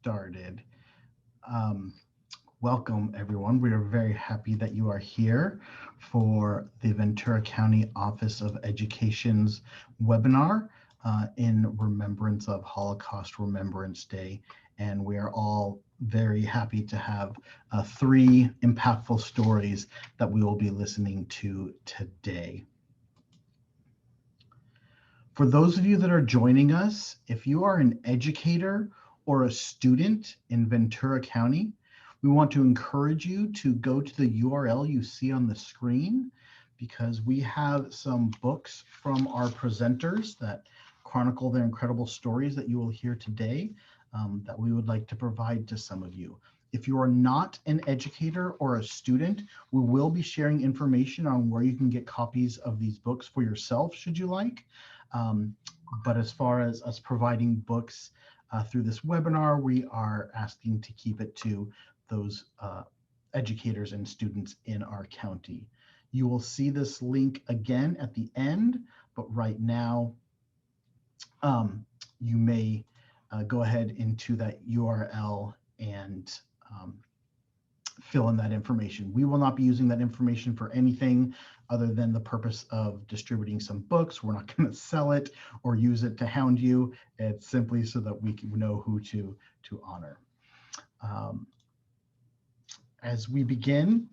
started. Um, Welcome, everyone. We are very happy that you are here for the Ventura County Office of Education's webinar in remembrance of Holocaust Remembrance Day. And we are all very happy to have three impactful stories that we will be listening to today. For those of you that are joining us, if you are an educator or a student in Ventura County, we want to encourage you to go to the URL you see on the screen because we have some books from our presenters that chronicle their incredible stories that you will hear today that we would like to provide to some of you. If you are not an educator or a student, we will be sharing information on where you can get copies of these books for yourself, should you like. But as far as us providing books through this webinar, we are asking to keep it to those educators and students in our county. You will see this link again at the end, but right now you may go ahead into that URL and fill in that information. We will not be using that information for anything other than the purpose of distributing some books. We're not going to sell it or use it to hound you. It's simply so that we can know who to honor. As we begin,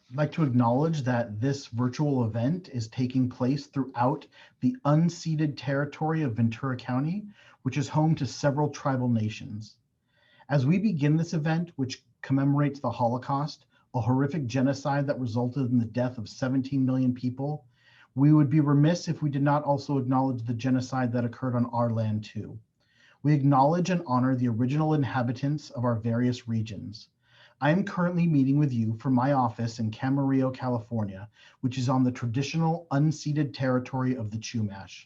I'd like to acknowledge that this virtual event is taking place throughout the unceded territory of Ventura County, which is home to several tribal nations. As we begin this event, which commemorates the Holocaust, a horrific genocide that resulted in the death of 17 million people, we would be remiss if we did not also acknowledge the genocide that occurred on our land too. We acknowledge and honor the original inhabitants of our various regions. I am currently meeting with you from my office in Camarillo, California, which is on the traditional unceded territory of the Chumash.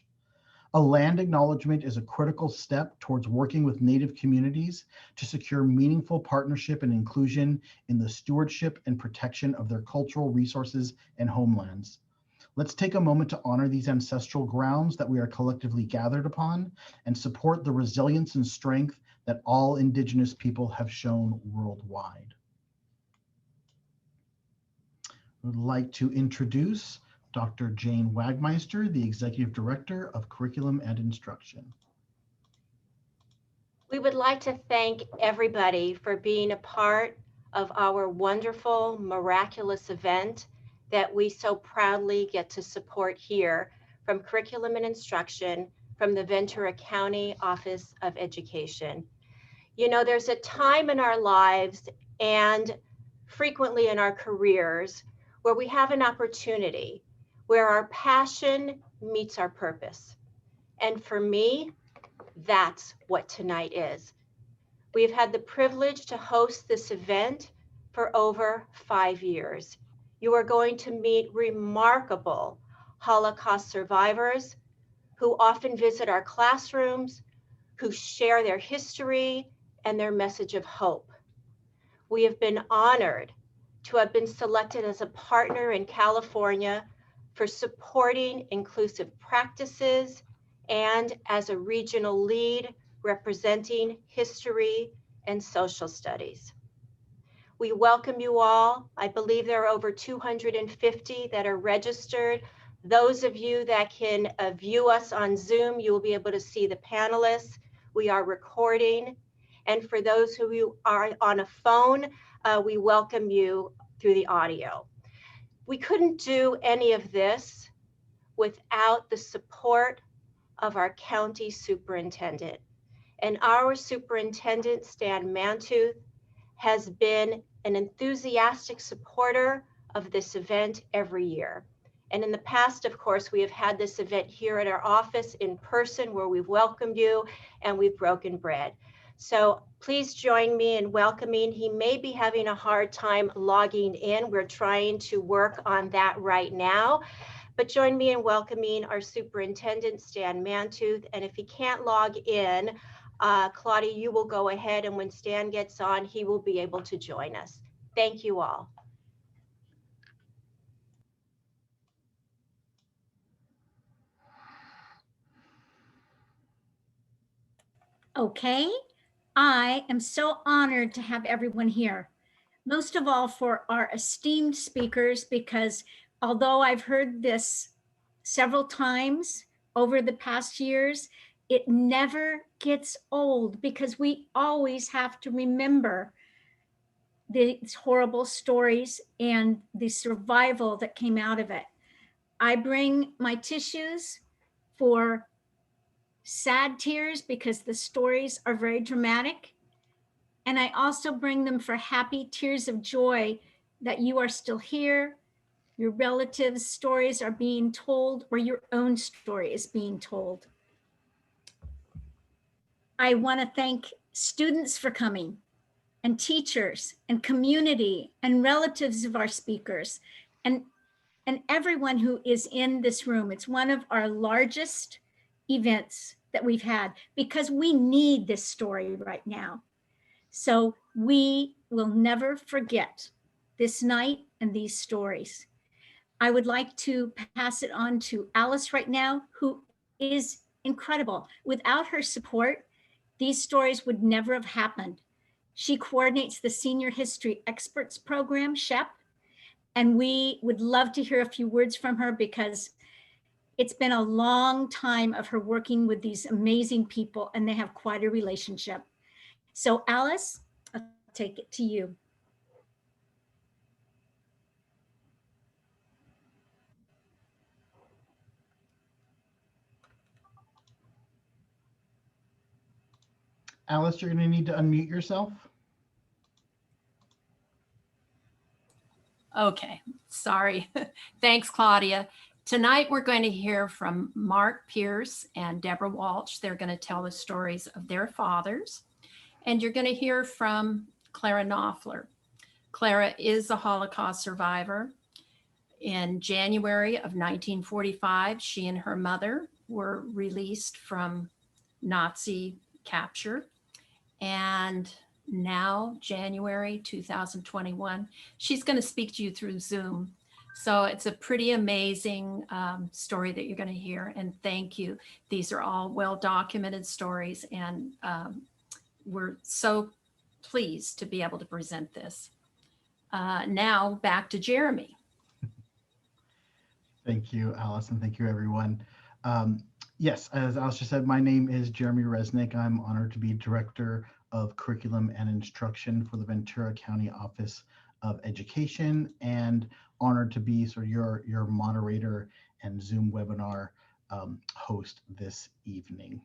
A land acknowledgement is a critical step towards working with Native communities to secure meaningful partnership and inclusion in the stewardship and protection of their cultural resources and homelands. Let's take a moment to honor these ancestral grounds that we are collectively gathered upon and support the resilience and strength that all Indigenous people have shown worldwide. I would like to introduce Dr. Jane Wagmeister, the Executive Director of Curriculum and Instruction. We would like to thank everybody for being a part of our wonderful, miraculous event that we so proudly get to support here from Curriculum and Instruction from the Ventura County Office of Education. You know, there's a time in our lives and frequently in our careers where we have an opportunity where our passion meets our purpose. And for me, that's what tonight is. We've had the privilege to host this event for over 5 years. You are going to meet remarkable Holocaust survivors who often visit our classrooms, who share their history and their message of hope. We have been honored to have been selected as a partner in California for supporting inclusive practices and as a regional lead representing history and social studies. We welcome you all. I believe there are over 250 that are registered. Those of you that can view us on Zoom, you will be able to see the panelists. We are recording. And for those who are on a phone, we welcome you through the audio. We couldn't do any of this without the support of our county superintendent. And our superintendent, Stan Mantooth, has been an enthusiastic supporter of this event every year. And in the past, of course, we have had this event here at our office in person where we've welcomed you and we've broken bread. So please join me in welcoming. He may be having a hard time logging in. We're trying to work on that right now. But join me in welcoming our superintendent, Stan Mantooth. And if he can't log in, Claudia, you will go ahead, and when Stan gets on, he will be able to join us. Thank you all. Okay, I am so honored to have everyone here. Most of all for our esteemed speakers, because although I've heard this several times over the past years, it never gets old because we always have to remember these horrible stories and the survival that came out of it. I bring my tissues for sad tears because the stories are very dramatic. And I also bring them for happy tears of joy that you are still here, your relatives' stories are being told, or your own story is being told. I want to thank students for coming, and teachers, and community, and relatives of our speakers, and everyone who is in this room. It's one of our largest events that we've had because we need this story right now. So we will never forget this night and these stories. I would like to pass it on to Alice right now, who is incredible. Without her support, these stories would never have happened. She coordinates the Senior History Experts Program, SHEP, and we would love to hear a few words from her because it's been a long time of her working with these amazing people, and they have quite a relationship. So Alice, I'll take it to you. Alice, you're going to need to unmute yourself. Okay, sorry. Thanks, Claudia. Tonight, we're going to hear from Mark Pierce and Deborah Walsh. They're going to tell the stories of their fathers. And you're going to hear from Clara Knopfler. Clara is a Holocaust survivor. In January of 1945, she and her mother were released from Nazi capture. And now, January 2021, she's going to speak to you through Zoom. So it's a pretty amazing story that you're going to hear. And thank you. These are all well-documented stories. And we're so pleased to be able to present this. Now back to Jeremy. Thank you, Alice, and thank you, everyone. Yes, as Alice just said, my name is Jeremy Resnick. I'm honored to be Director of Curriculum and Instruction for the Ventura County Office of Education, and honored to be sort of your moderator and Zoom webinar host this evening.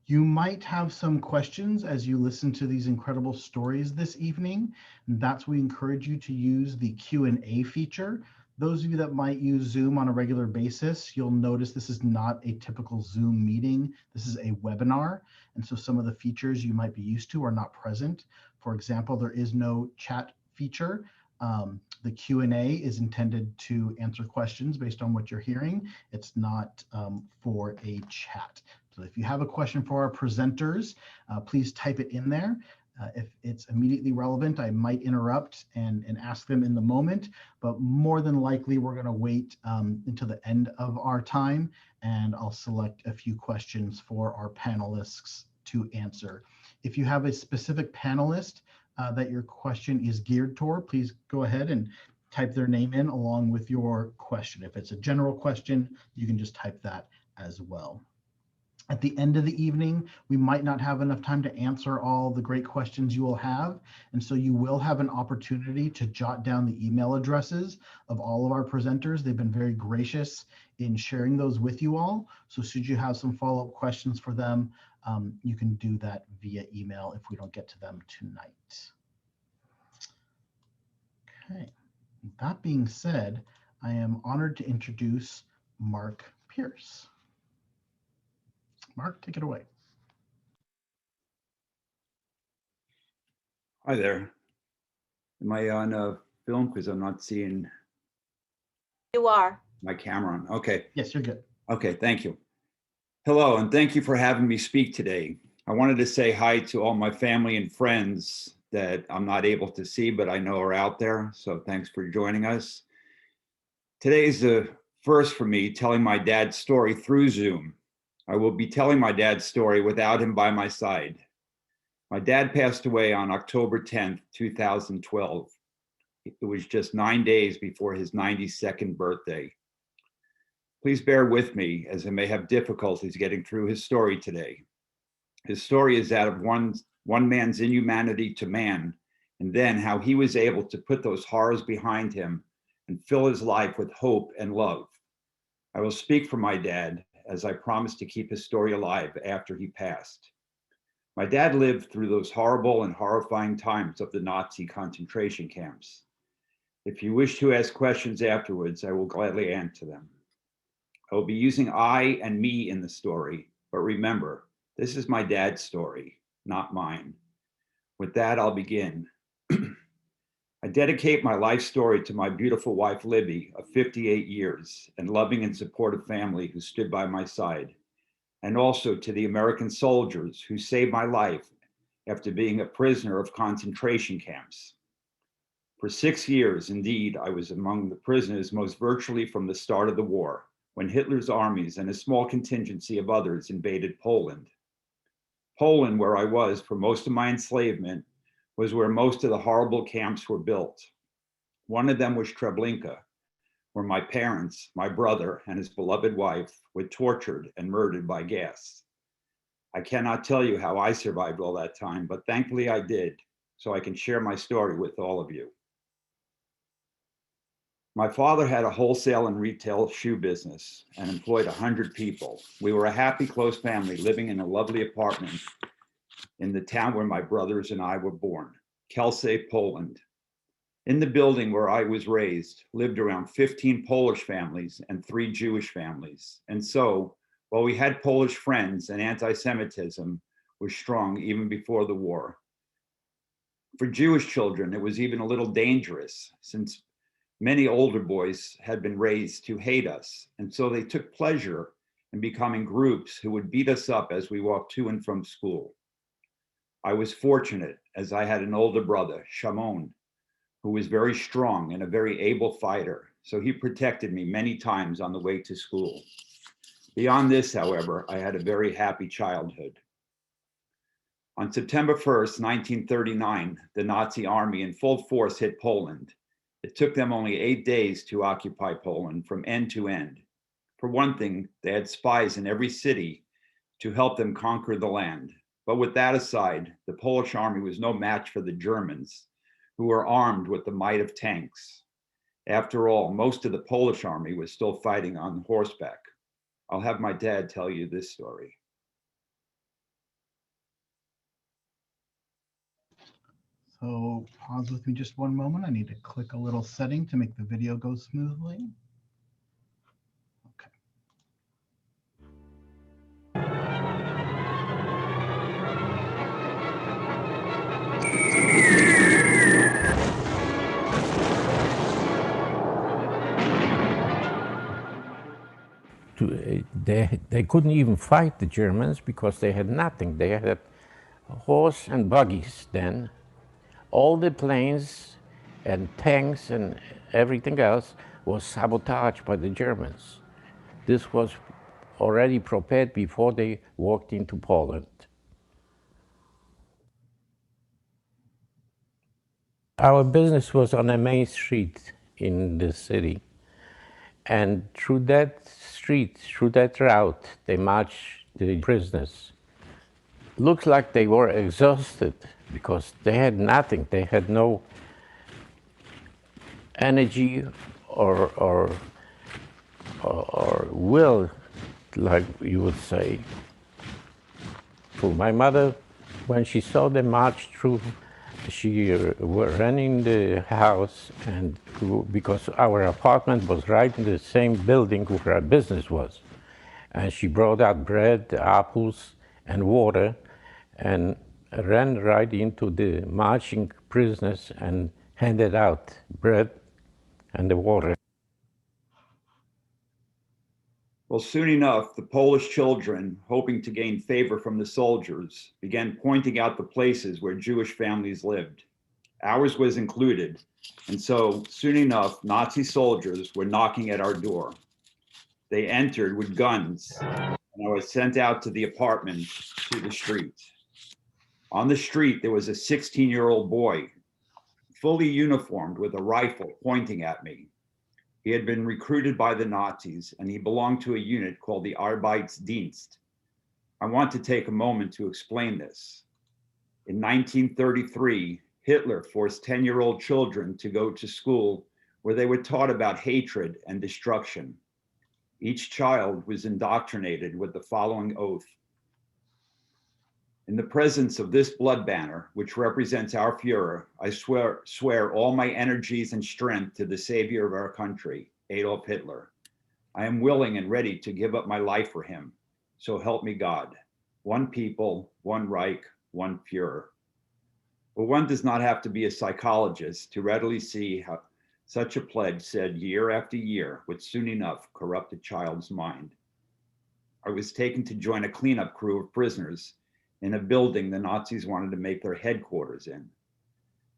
You might have some questions as you listen to these incredible stories this evening. And that's we encourage you to use the Q&A feature. Those of you that might use Zoom on a regular basis, you'll notice this is not a typical Zoom meeting. This is a webinar. And so some of the features you might be used to are not present. For example, there is no chat feature. The Q&A is intended to answer questions based on what you're hearing. It's not for a chat. So if you have a question for our presenters, please type it in there. If it's immediately relevant, I might interrupt and ask them in the moment, but more than likely we're going to wait until the end of our time, and I'll select a few questions for our panelists to answer. If you have a specific panelist that your question is geared toward, please go ahead and type their name in along with your question. If it's a general question, you can just type that as well. At the end of the evening, we might not have enough time to answer all the great questions you will have. And so you will have an opportunity to jot down the email addresses of all of our presenters. They've been very gracious in sharing those with you all. So should you have some follow-up questions for them, you can do that via email if we don't get to them tonight. Okay, that being said, I am honored to introduce Mark Pierce. Mark, take it away. Hi there. Am I on film? Because I'm not seeing. You are. My camera on. Okay. Yes, you're good. Okay, thank you. Hello, and thank you for having me speak today. I wanted to say hi to all my family and friends that I'm not able to see, but I know are out there. So thanks for joining us. Today is the first for me telling my dad's story through Zoom. I will be telling my dad's story without him by my side. My dad passed away on October 10th, 2012. It was just 9 days before his 92nd birthday. Please bear with me as I may have difficulties getting through his story today. His story is that of one man's inhumanity to man, and then how he was able to put those horrors behind him and fill his life with hope and love. I will speak for my dad, as I promised to keep his story alive after he passed. My dad lived through those horrible and horrifying times of the Nazi concentration camps. If you wish to ask questions afterwards, I will gladly answer them. I will be using I and me in the story, but remember, this is my dad's story, not mine. With that, I'll begin. I dedicate my life story to my beautiful wife, Libby, of 58 years, and loving and supportive family who stood by my side, and also to the American soldiers who saved my life after being a prisoner of concentration camps. For 6 years, indeed, I was among the prisoners most virtually from the start of the war, when Hitler's armies and a small contingency of others invaded Poland. Poland, where I was for most of my enslavement, was where most of the horrible camps were built. One of them was Treblinka, where my parents, my brother, and his beloved wife were tortured and murdered by gas. I cannot tell you how I survived all that time, but thankfully I did, so I can share my story with all of you. My father had a wholesale and retail shoe business and employed 100 people. We were a happy, close family living in a lovely apartment in the town where my brothers and I were born, Kielce, Poland. In the building where I was raised lived around 15 Polish families and 3 Jewish families. And so, while we had Polish friends and anti-Semitism was strong even before the war. For Jewish children, it was even a little dangerous since many older boys had been raised to hate us, and so they took pleasure in becoming groups who would beat us up as we walked to and from school. I was fortunate as I had an older brother, Shimon, who was very strong and a very able fighter, so he protected me many times on the way to school. Beyond this, however, I had a very happy childhood. On September 1st, 1939, the Nazi army in full force hit Poland. It took them only 8 days to occupy Poland from end to end. For one thing, they had spies in every city to help them conquer the land. But with that aside, the Polish army was no match for the Germans, who were armed with the might of tanks. After all, most of the Polish army was still fighting on horseback. I'll have my dad tell you this story. So pause with me just one moment. I need to click a little setting to make the video go smoothly. Okay. They couldn't even fight the Germans because they had nothing. They had horse and buggies then. All the planes and tanks and everything else was sabotaged by the Germans. This was already prepared before they walked into Poland. Our business was on a main street in the city. And through that street, through that route, they marched the prisoners. Looks like they were exhausted because they had nothing. They had no energy or will, like you would say. For my mother, when she saw them march through, she ran in the house, and because our apartment was right in the same building where our business was, and she brought out bread, apples, and water, and ran right into the marching prisoners and handed out bread and the water. Well, soon enough, the Polish children, hoping to gain favor from the soldiers, began pointing out the places where Jewish families lived. Ours was included, and so soon enough, Nazi soldiers were knocking at our door. They entered with guns and I was sent out to the apartment to the street. On the street, there was a 16-year-old boy, fully uniformed with a rifle pointing at me. He had been recruited by the Nazis, and he belonged to a unit called the Arbeitsdienst. I want to take a moment to explain this. In 1933, Hitler forced 10-year-old children to go to school where they were taught about hatred and destruction. Each child was indoctrinated with the following oath. In the presence of this blood banner, which represents our Führer, I swear all my energies and strength to the savior of our country, Adolf Hitler. I am willing and ready to give up my life for him. So help me God. One people, one Reich, one Führer. But one does not have to be a psychologist to readily see how such a pledge said year after year would soon enough corrupt a child's mind. I was taken to join a cleanup crew of prisoners in a building the Nazis wanted to make their headquarters in.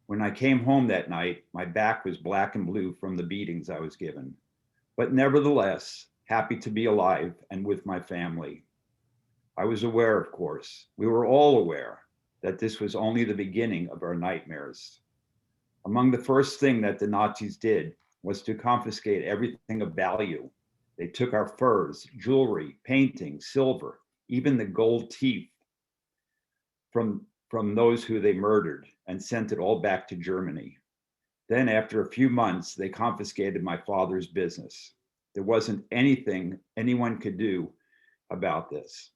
When I came home that night, my back was black and blue from the beatings I was given, but nevertheless, happy to be alive and with my family. I was aware, of course, we were all aware that this was only the beginning of our nightmares. Among the first thing that the Nazis did was to confiscate everything of value. They took our furs, jewelry, paintings, silver, even the gold teeth from those who they murdered and sent it all back to Germany. Then after a few months, they confiscated my father's business. There wasn't anything anyone could do about this.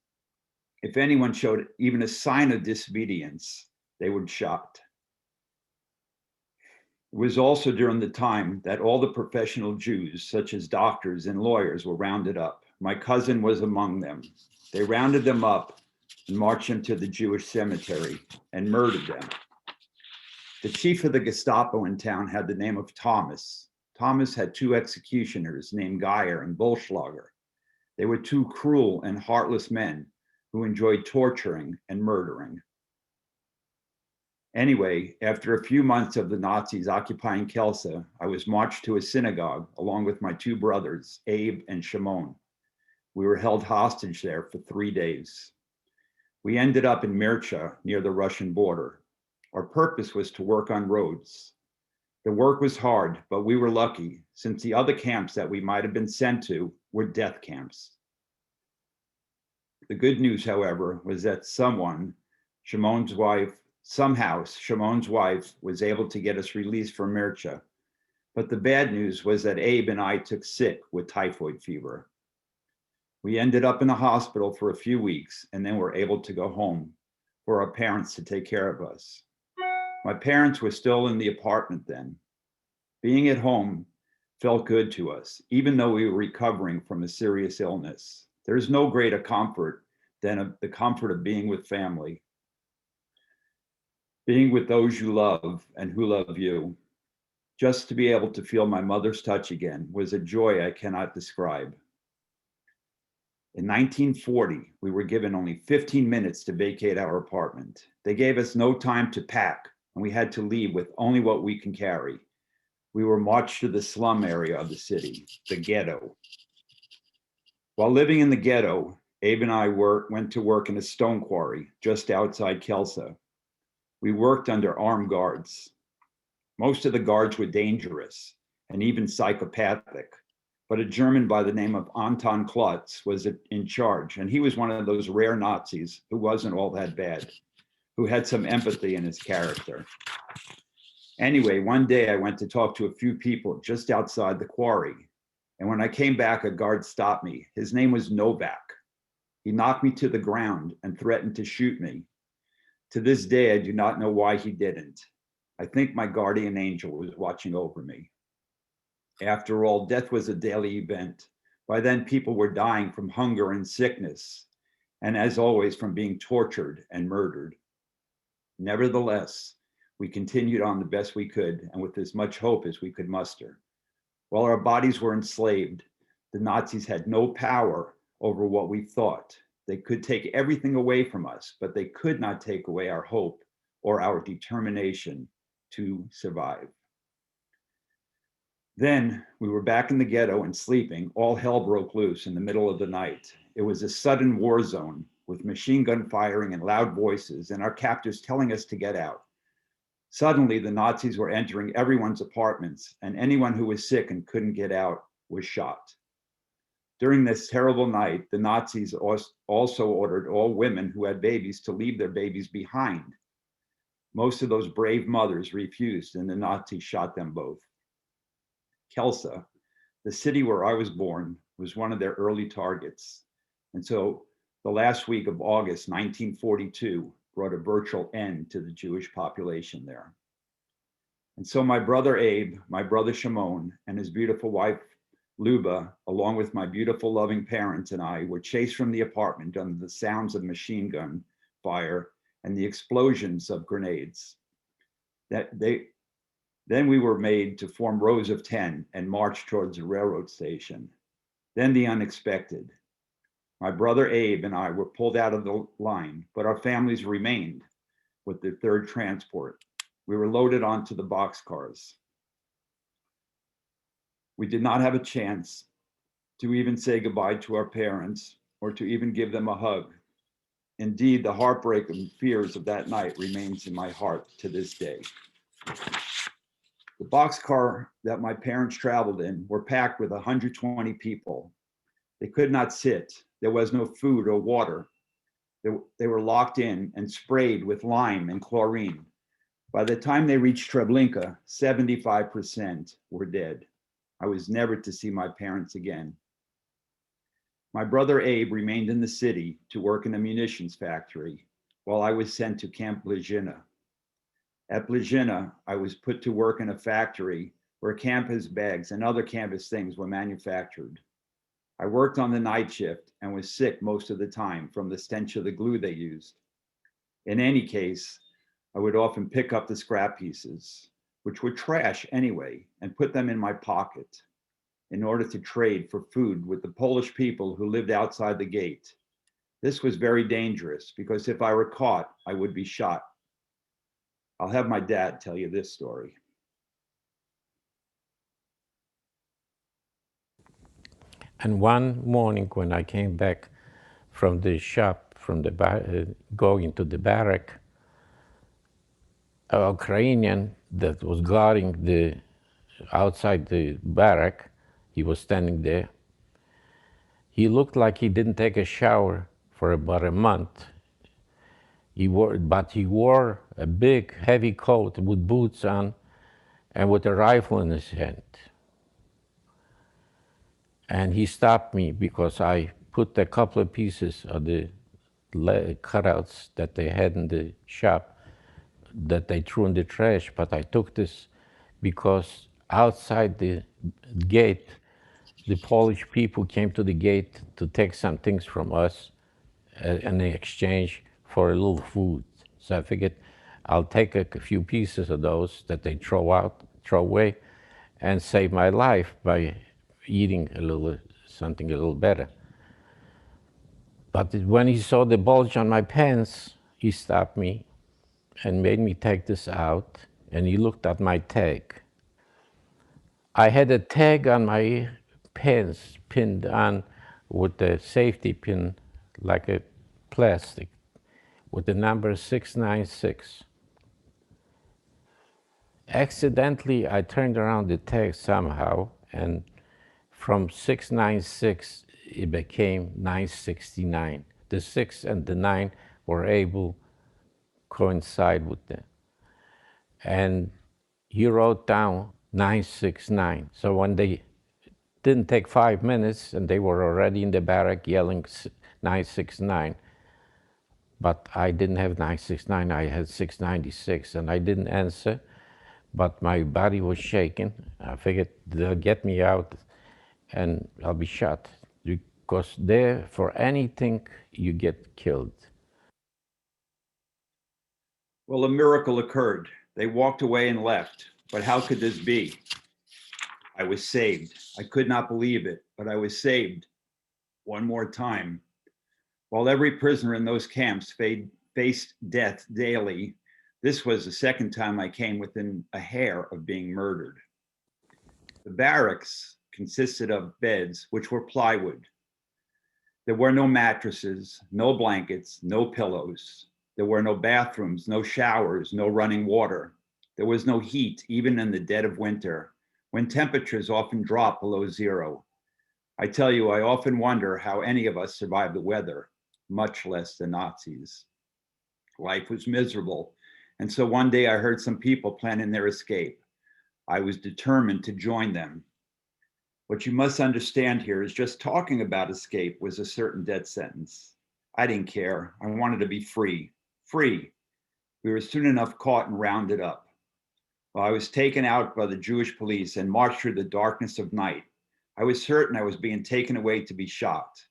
If anyone showed even a sign of disobedience, they were shot. It was also during the time that all the professional Jews, such as doctors and lawyers, were rounded up. My cousin was among them. They rounded them up and marched them to the Jewish cemetery and murdered them. The chief of the Gestapo in town had the name of Thomas. Thomas had two executioners named Geyer and Bolschlager. They were two cruel and heartless men who enjoyed torturing and murdering. Anyway, after a few months of the Nazis occupying Kelsa, I was marched to a synagogue along with my two brothers, Abe and Shimon. We were held hostage there for 3 days. We ended up in Mircha near the Russian border. Our purpose was to work on roads. The work was hard, but we were lucky since the other camps that we might have been sent to were death camps. The good news, however, was that somehow Shimon's wife was able to get us released from Mircha. But the bad news was that Abe and I took sick with typhoid fever. We ended up in a hospital for a few weeks and then were able to go home for our parents to take care of us. My parents were still in the apartment then. Being at home felt good to us, even though we were recovering from a serious illness. There is no greater comfort than the comfort of being with family, being with those you love and who love you. Just to be able to feel my mother's touch again was a joy I cannot describe. In 1940, we were given only 15 minutes to vacate our apartment. They gave us no time to pack, and we had to leave with only what we can carry. We were marched to the slum area of the city, the ghetto. While living in the ghetto, Abe and I went to work in a stone quarry just outside Kelsa. We worked under armed guards. Most of the guards were dangerous and even psychopathic, but a German by the name of Anton Klotz was in charge, and he was one of those rare Nazis who wasn't all that bad, who had some empathy in his character. Anyway, one day I went to talk to a few people just outside the quarry, and when I came back, a guard stopped me. His name was Novak. He knocked me to the ground and threatened to shoot me. To this day, I do not know why he didn't. I think my guardian angel was watching over me. After all, death was a daily event. By then, people were dying from hunger and sickness, and as always, from being tortured and murdered. Nevertheless, we continued on the best we could and with as much hope as we could muster. While our bodies were enslaved, the Nazis had no power over what we thought. They could take everything away from us, but they could not take away our hope or our determination to survive. Then we were back in the ghetto and sleeping. All hell broke loose in the middle of the night. It was a sudden war zone with machine gun firing and loud voices, and our captors telling us to get out. Suddenly, the Nazis were entering everyone's apartments, and anyone who was sick and couldn't get out was shot. During this terrible night, the Nazis also ordered all women who had babies to leave their babies behind. Most of those brave mothers refused, and the Nazis shot them both. Kelsa, the city where I was born, was one of their early targets. And so the last week of August 1942 brought a virtual end to the Jewish population there. And so my brother Abe, my brother Shimon, and his beautiful wife Luba, along with my beautiful loving parents and I, were chased from the apartment under the sounds of machine gun fire and the explosions of grenades. Then we were made to form rows of 10 and march towards the railroad station. Then the unexpected. My brother Abe and I were pulled out of the line, but our families remained with the third transport. We were loaded onto the boxcars. We did not have a chance to even say goodbye to our parents or to even give them a hug. Indeed, the heartbreak and fears of that night remains in my heart to this day. The boxcar that my parents traveled in were packed with 120 people. They could not sit. There was no food or water. They were locked in and sprayed with lime and chlorine. By the time they reached Treblinka, 75% were dead. I was never to see my parents again. My brother Abe remained in the city to work in a munitions factory while I was sent to Camp Blizhina. At Blizhina, I was put to work in a factory where campus bags and other campus things were manufactured. I worked on the night shift and was sick most of the time from the stench of the glue they used. In any case, I would often pick up the scrap pieces, which were trash anyway, and put them in my pocket in order to trade for food with the Polish people who lived outside the gate. This was very dangerous because if I were caught, I would be shot. I'll have my dad tell you this story. And one morning when I came back from the shop, from the going to the barrack, a Ukrainian that was guarding the outside the barrack, he was standing there. He looked like he didn't take a shower for about a month. But he wore a big, heavy coat with boots on and with a rifle in his hand. And he stopped me because I put a couple of pieces of the cutouts that they had in the shop that they threw in the trash, but I took this because outside the gate, the Polish people came to the gate to take some things from us in exchange for a little food. So I figured I'll take a few pieces of those that they throw away, and save my life by eating something a little better. But when he saw the bulge on my pants, he stopped me and made me take this out, and he looked at my tag. I had a tag on my pants pinned on with a safety pin, like a plastic, with the number 696. Accidentally, I turned around the tag somehow, and from 696, it became 969. The 6 and the 9 were able to coincide with them. And he wrote down 969. So when they didn't take 5 minutes and they were already in the barrack yelling 969, but I didn't have 969, I had 696, and I didn't answer, but my body was shaking. I figured they'll get me out and I'll be shot, because there, for anything, you get killed. Well, a miracle occurred. They walked away and left. But how could this be? I was saved. I could not believe it, but I was saved one more time. While every prisoner in those camps faced death daily, this was the second time I came within a hair of being murdered. The barracks consisted of beds, which were plywood. There were no mattresses, no blankets, no pillows. There were no bathrooms, no showers, no running water. There was no heat, even in the dead of winter, when temperatures often drop below zero. I tell you, I often wonder how any of us survived the weather, much less the Nazis. Life was miserable. And so one day I heard some people planning their escape. I was determined to join them. What you must understand here is just talking about escape was a certain death sentence. I didn't care. I wanted to be free. Free. We were soon enough caught and rounded up. Well, I was taken out by the Jewish police and marched through the darkness of night. I was certain I was being taken away to be shot.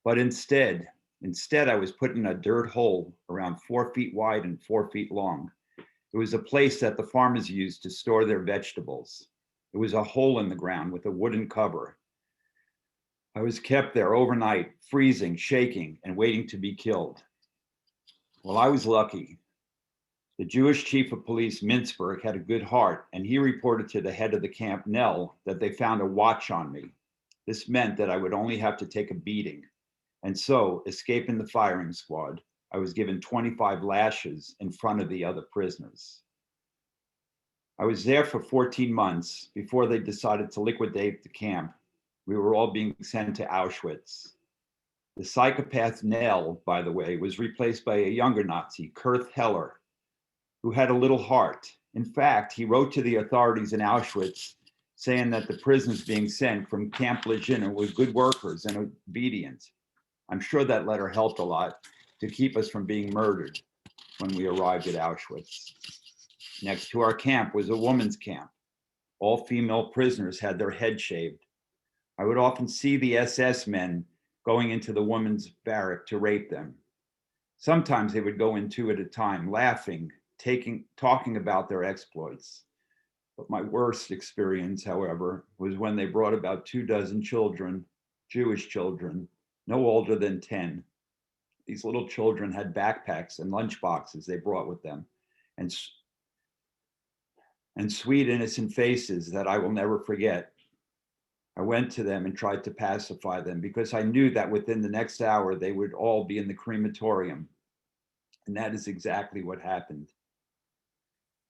But instead, I was put in a dirt hole around 4 feet wide and 4 feet long. It was a place that the farmers used to store their vegetables. It was a hole in the ground with a wooden cover. I was kept there overnight, freezing, shaking, and waiting to be killed. Well, I was lucky. The Jewish chief of police, Mintzberg, had a good heart, and he reported to the head of the camp, Nell, that they found a watch on me. This meant that I would only have to take a beating. And so, escaping the firing squad, I was given 25 lashes in front of the other prisoners. I was there for 14 months before they decided to liquidate the camp. We were all being sent to Auschwitz. The psychopath Nell, by the way, was replaced by a younger Nazi, Kurt Heller, who had a little heart. In fact, he wrote to the authorities in Auschwitz saying that the prisoners being sent from Camp Legina were good workers and obedient. I'm sure that letter helped a lot to keep us from being murdered when we arrived at Auschwitz. Next to our camp was a women's camp. All female prisoners had their heads shaved. I would often see the SS men going into the women's barrack to rape them. Sometimes they would go in two at a time, laughing, talking about their exploits. But my worst experience, however, was when they brought about 24 children, Jewish children, no older than 10. These little children had backpacks and lunch boxes they brought with them, and sweet, innocent faces that I will never forget. I went to them and tried to pacify them because I knew that within the next hour they would all be in the crematorium. And that is exactly what happened.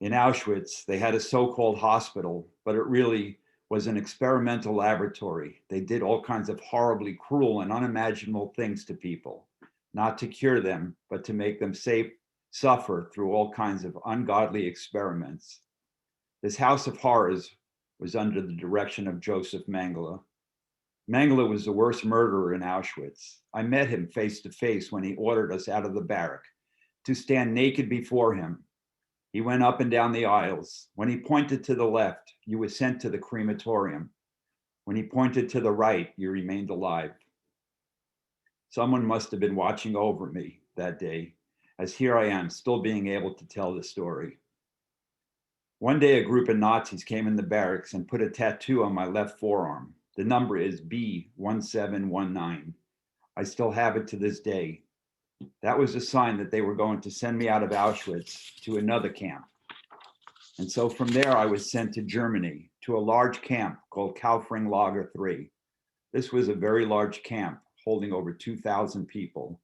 In Auschwitz, they had a so-called hospital, but it really was an experimental laboratory. They did all kinds of horribly cruel and unimaginable things to people, not to cure them, but to make them suffer through all kinds of ungodly experiments. This house of horrors was under the direction of Joseph Mengele. Mengele was the worst murderer in Auschwitz. I met him face to face when he ordered us out of the barrack to stand naked before him. He went up and down the aisles. When he pointed to the left, you were sent to the crematorium. When he pointed to the right, you remained alive. Someone must have been watching over me that day, as here I am, still being able to tell the story. One day, a group of Nazis came in the barracks and put a tattoo on my left forearm. The number is B1719. I still have it to this day. That was a sign that they were going to send me out of Auschwitz to another camp. And so from there, I was sent to Germany, to a large camp called Kaufring Lager 3. This was a very large camp holding over 2,000 people.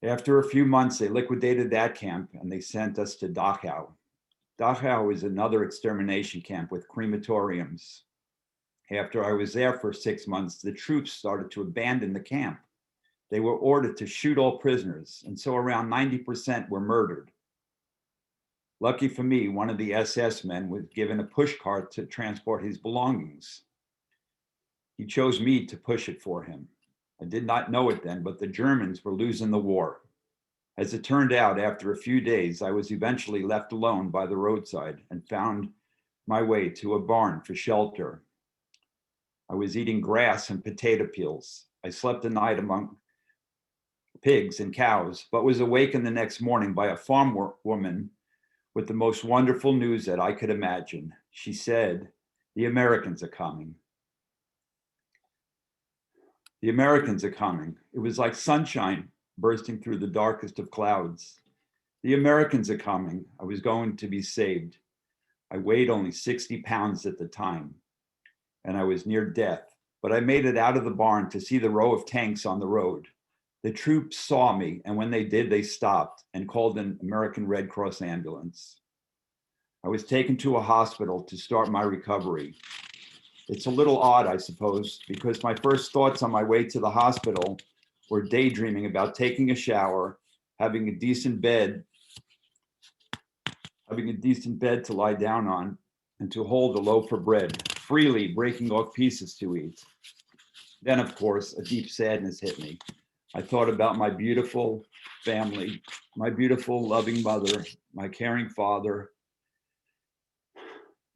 After a few months, they liquidated that camp and they sent us to Dachau. Dachau is another extermination camp with crematoriums. After I was there for 6 months, the troops started to abandon the camp. They were ordered to shoot all prisoners, and so around 90% were murdered. Lucky for me, one of the SS men was given a pushcart to transport his belongings. He chose me to push it for him. I did not know it then, but the Germans were losing the war. As it turned out, after a few days, I was eventually left alone by the roadside and found my way to a barn for shelter. I was eating grass and potato peels. I slept the night among pigs and cows, but was awakened the next morning by a farm woman with the most wonderful news that I could imagine. She said, "The Americans are coming." The Americans are coming. It was like sunshine bursting through the darkest of clouds. The Americans are coming. I was going to be saved. I weighed only 60 pounds at the time, and I was near death. but I made it out of the barn to see the row of tanks on the road. The troops saw me, and when they did, they stopped and called an American Red Cross ambulance. I was taken to a hospital to start my recovery. It's a little odd, I suppose, because my first thoughts on my way to the hospital were daydreaming about taking a shower, having a decent bed to lie down on, and to hold a loaf of bread, freely breaking off pieces to eat. Then, of course, a deep sadness hit me. I thought about my beautiful family, my beautiful, loving mother, my caring father,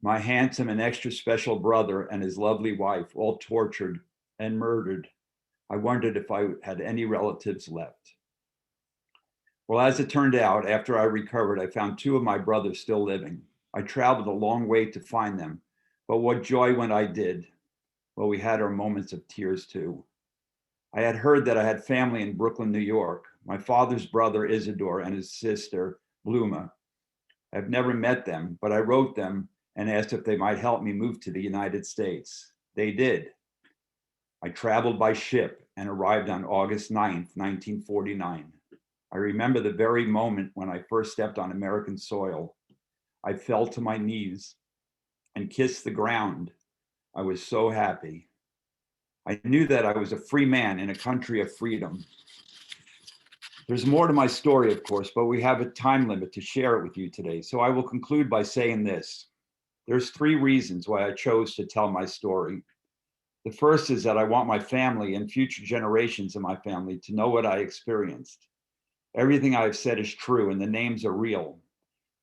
my handsome and extra special brother and his lovely wife, all tortured and murdered. I wondered if I had any relatives left. Well, as it turned out, after I recovered, I found 2 of my brothers still living. I traveled a long way to find them, but what joy when I did. Well, we had our moments of tears too. I had heard that I had family in Brooklyn, New York, my father's brother Isidore and his sister Bluma. I've never met them, but I wrote them and asked if they might help me move to the United States. They did. I traveled by ship and arrived on August 9th, 1949. I remember the very moment when I first stepped on American soil. I fell to my knees and kissed the ground. I was so happy. I knew that I was a free man in a country of freedom. There's more to my story, of course, but we have a time limit to share it with you today. So I will conclude by saying this. There's 3 reasons why I chose to tell my story. The first is that I want my family and future generations of my family to know what I experienced. Everything I've said is true and the names are real.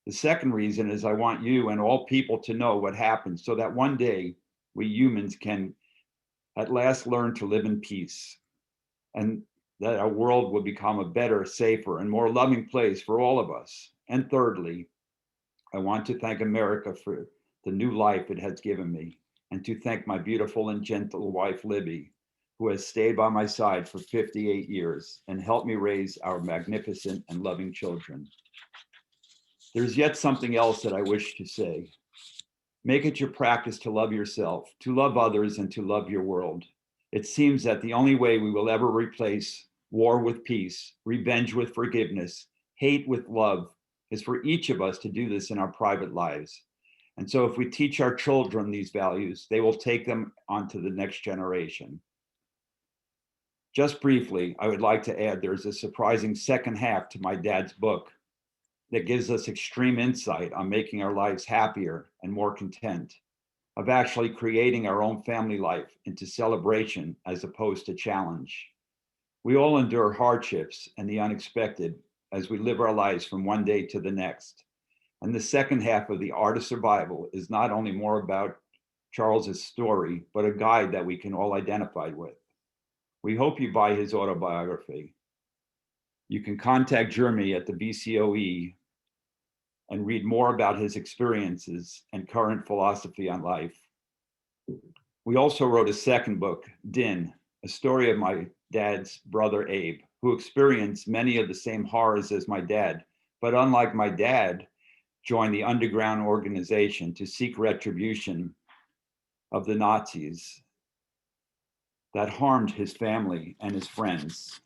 The second reason is I want you and all people to know what happened so that one day we humans can at last learn to live in peace, and that our world will become a better, safer, and more loving place for all of us. And thirdly, I want to thank America for the new life it has given me, and to thank my beautiful and gentle wife, Libby, who has stayed by my side for 58 years and helped me raise our magnificent and loving children. There's yet something else that I wish to say. Make it your practice to love yourself, to love others, and to love your world. It seems that the only way we will ever replace war with peace, revenge with forgiveness, hate with love, is for each of us to do this in our private lives. And so if we teach our children these values, they will take them on to the next generation. Just briefly, I would like to add there's a surprising second half to my dad's book that gives us extreme insight on making our lives happier and more content, of actually creating our own family life into celebration as opposed to challenge. We all endure hardships and the unexpected as we live our lives from one day to the next. And the second half of The Art of Survival is not only more about Charles's story, but a guide that we can all identify with. We hope you buy his autobiography. You can contact Jeremy at the VCOE and read more about his experiences and current philosophy on life. We also wrote a second book, Din, a story of my dad's brother, Abe, who experienced many of the same horrors as my dad, but unlike my dad, joined the underground organization to seek retribution of the Nazis that harmed his family and his friends.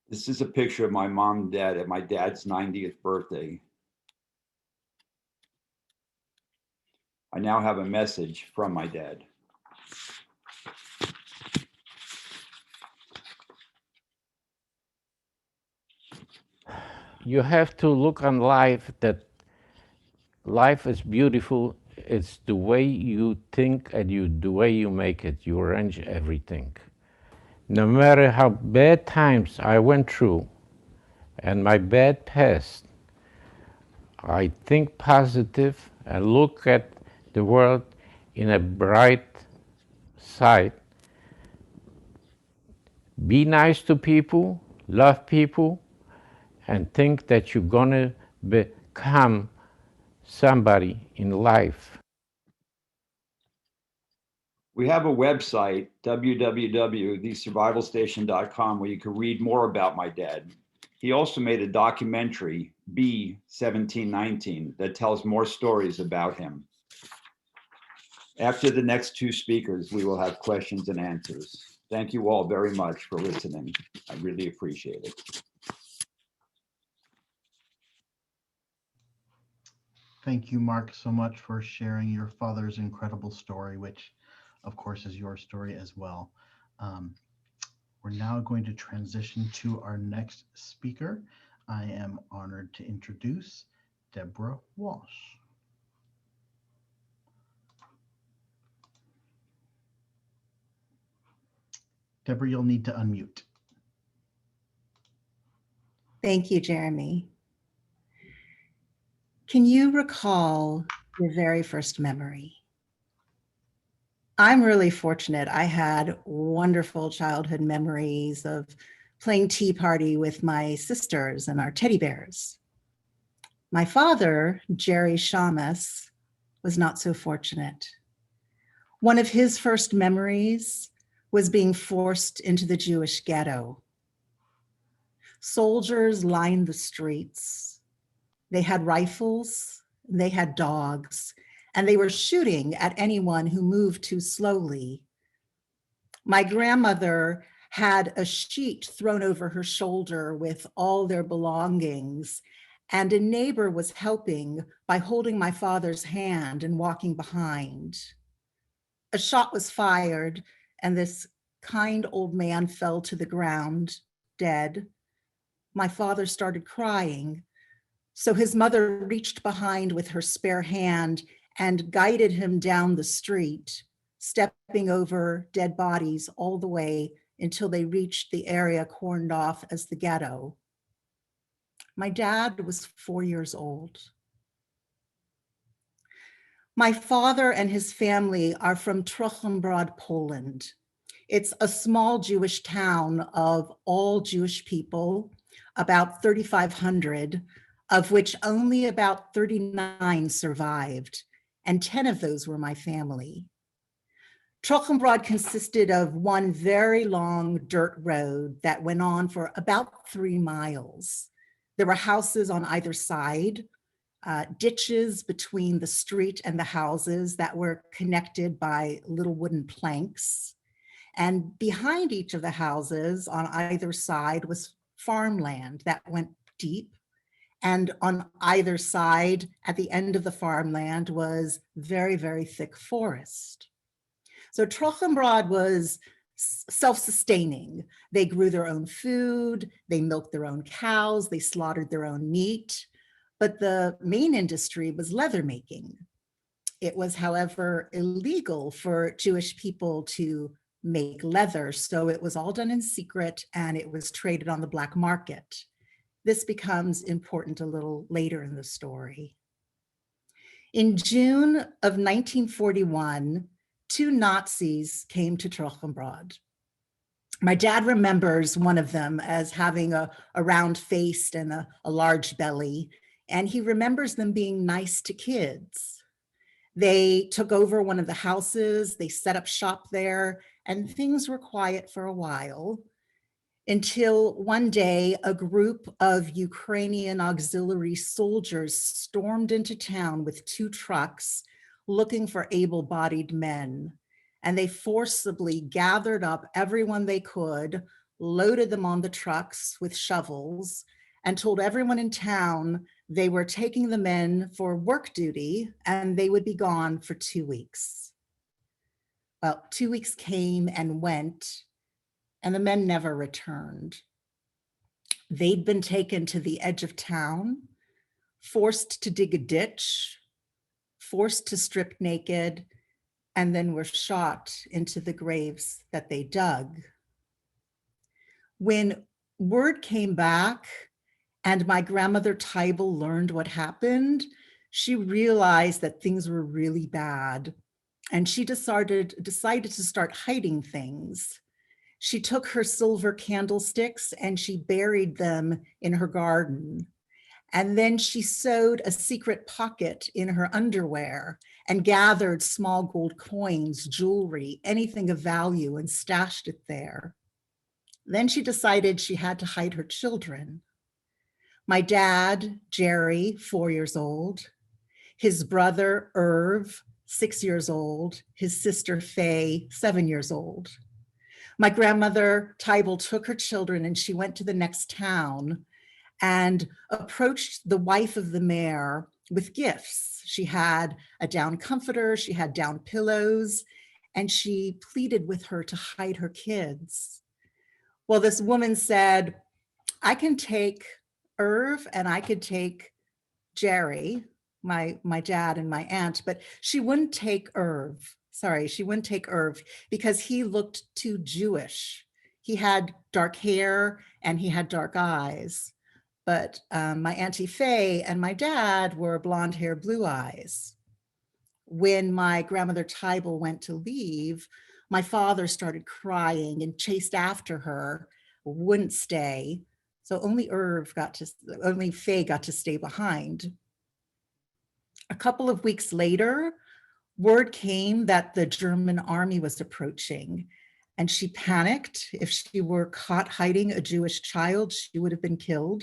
This is a picture of my mom and dad at my dad's 90th birthday. I now have a message from my dad. You have to look on life that life is beautiful. It's the way you think and the way you make it. You arrange everything. No matter how bad times I went through and my bad past, I think positive and look at the world in a bright side. Be nice to people, love people, and think that you're gonna become somebody in life. We have a website, www.thesurvivalstation.com, where you can read more about my dad. He also made a documentary, B 1719 that tells more stories about him. After the next two speakers, we will have questions and answers. Thank you all very much for listening. I really appreciate it. Thank you, Mark, so much for sharing your father's incredible story, which of course is your story as well. We're now going to transition to our next speaker. I am honored to introduce Deborah Walsh. Deborah, you'll need to unmute. Thank you, Jeremy. Can you recall your very first memory? I'm really fortunate. I had wonderful childhood memories of playing tea party with my sisters and our teddy bears. My father, Jerry Shamus, was not so fortunate. One of his first memories was being forced into the Jewish ghetto. Soldiers lined the streets. They had rifles, they had dogs, and they were shooting at anyone who moved too slowly. My grandmother had a sheet thrown over her shoulder with all their belongings, and a neighbor was helping by holding my father's hand and walking behind. A shot was fired, and this kind old man fell to the ground, dead. My father started crying. So his mother reached behind with her spare hand and guided him down the street, stepping over dead bodies all the way until they reached the area cordoned off as the ghetto. My dad was 4 years old. My father and his family are from Trochenbrod, Poland. It's a small Jewish town of all Jewish people, about 3,500, of which only about 39 survived, and 10 of those were my family. Trochenbrod consisted of one very long dirt road that went on for about 3 miles. There were houses on either side, ditches between the street and the houses that were connected by little wooden planks. And behind each of the houses on either side was farmland that went deep. And on either side, at the end of the farmland, was very, very thick forest. So Trochenbrod was self-sustaining. They grew their own food, they milked their own cows, they slaughtered their own meat. But the main industry was leather making. It was, however, illegal for Jewish people to make leather, so it was all done in secret and it was traded on the black market. This becomes important a little later in the story. In June of 1941, 2 Nazis came to Trochenbrod. My dad remembers one of them as having a round face and a large belly, and he remembers them being nice to kids. They took over one of the houses, they set up shop there, and things were quiet for a while until one day a group of Ukrainian auxiliary soldiers stormed into town with 2 trucks looking for able-bodied men. And they forcibly gathered up everyone they could, loaded them on the trucks with shovels, and told everyone in town they were taking the men for work duty and they would be gone for 2 weeks. Well, 2 weeks came and went, and the men never returned. They'd been taken to the edge of town, forced to dig a ditch, forced to strip naked, and then were shot into the graves that they dug. When word came back and my grandmother Tybal learned what happened, she realized that things were really bad, and she decided to start hiding things. She took her silver candlesticks and she buried them in her garden. And then she sewed a secret pocket in her underwear and gathered small gold coins, jewelry, anything of value, and stashed it there. Then she decided she had to hide her children. My dad, Jerry, 4 years old, his brother, Irv, 6 years old, his sister, Faye, 7 years old. My grandmother, Tybal, took her children and she went to the next town and approached the wife of the mayor with gifts. She had a down comforter, she had down pillows, and she pleaded with her to hide her kids. Well, this woman said, I can take Irv and I could take Jerry, my dad and my aunt, but she wouldn't take Irv. Sorry, she wouldn't take Irv because he looked too Jewish. He had dark hair and he had dark eyes. But my Auntie Faye and my dad were blonde hair, blue eyes. When my grandmother Tybal went to leave, my father started crying and chased after her, wouldn't stay. So only Faye got to stay behind. A couple of weeks later, word came that the German army was approaching, and she panicked. If she were caught hiding a Jewish child, she would have been killed.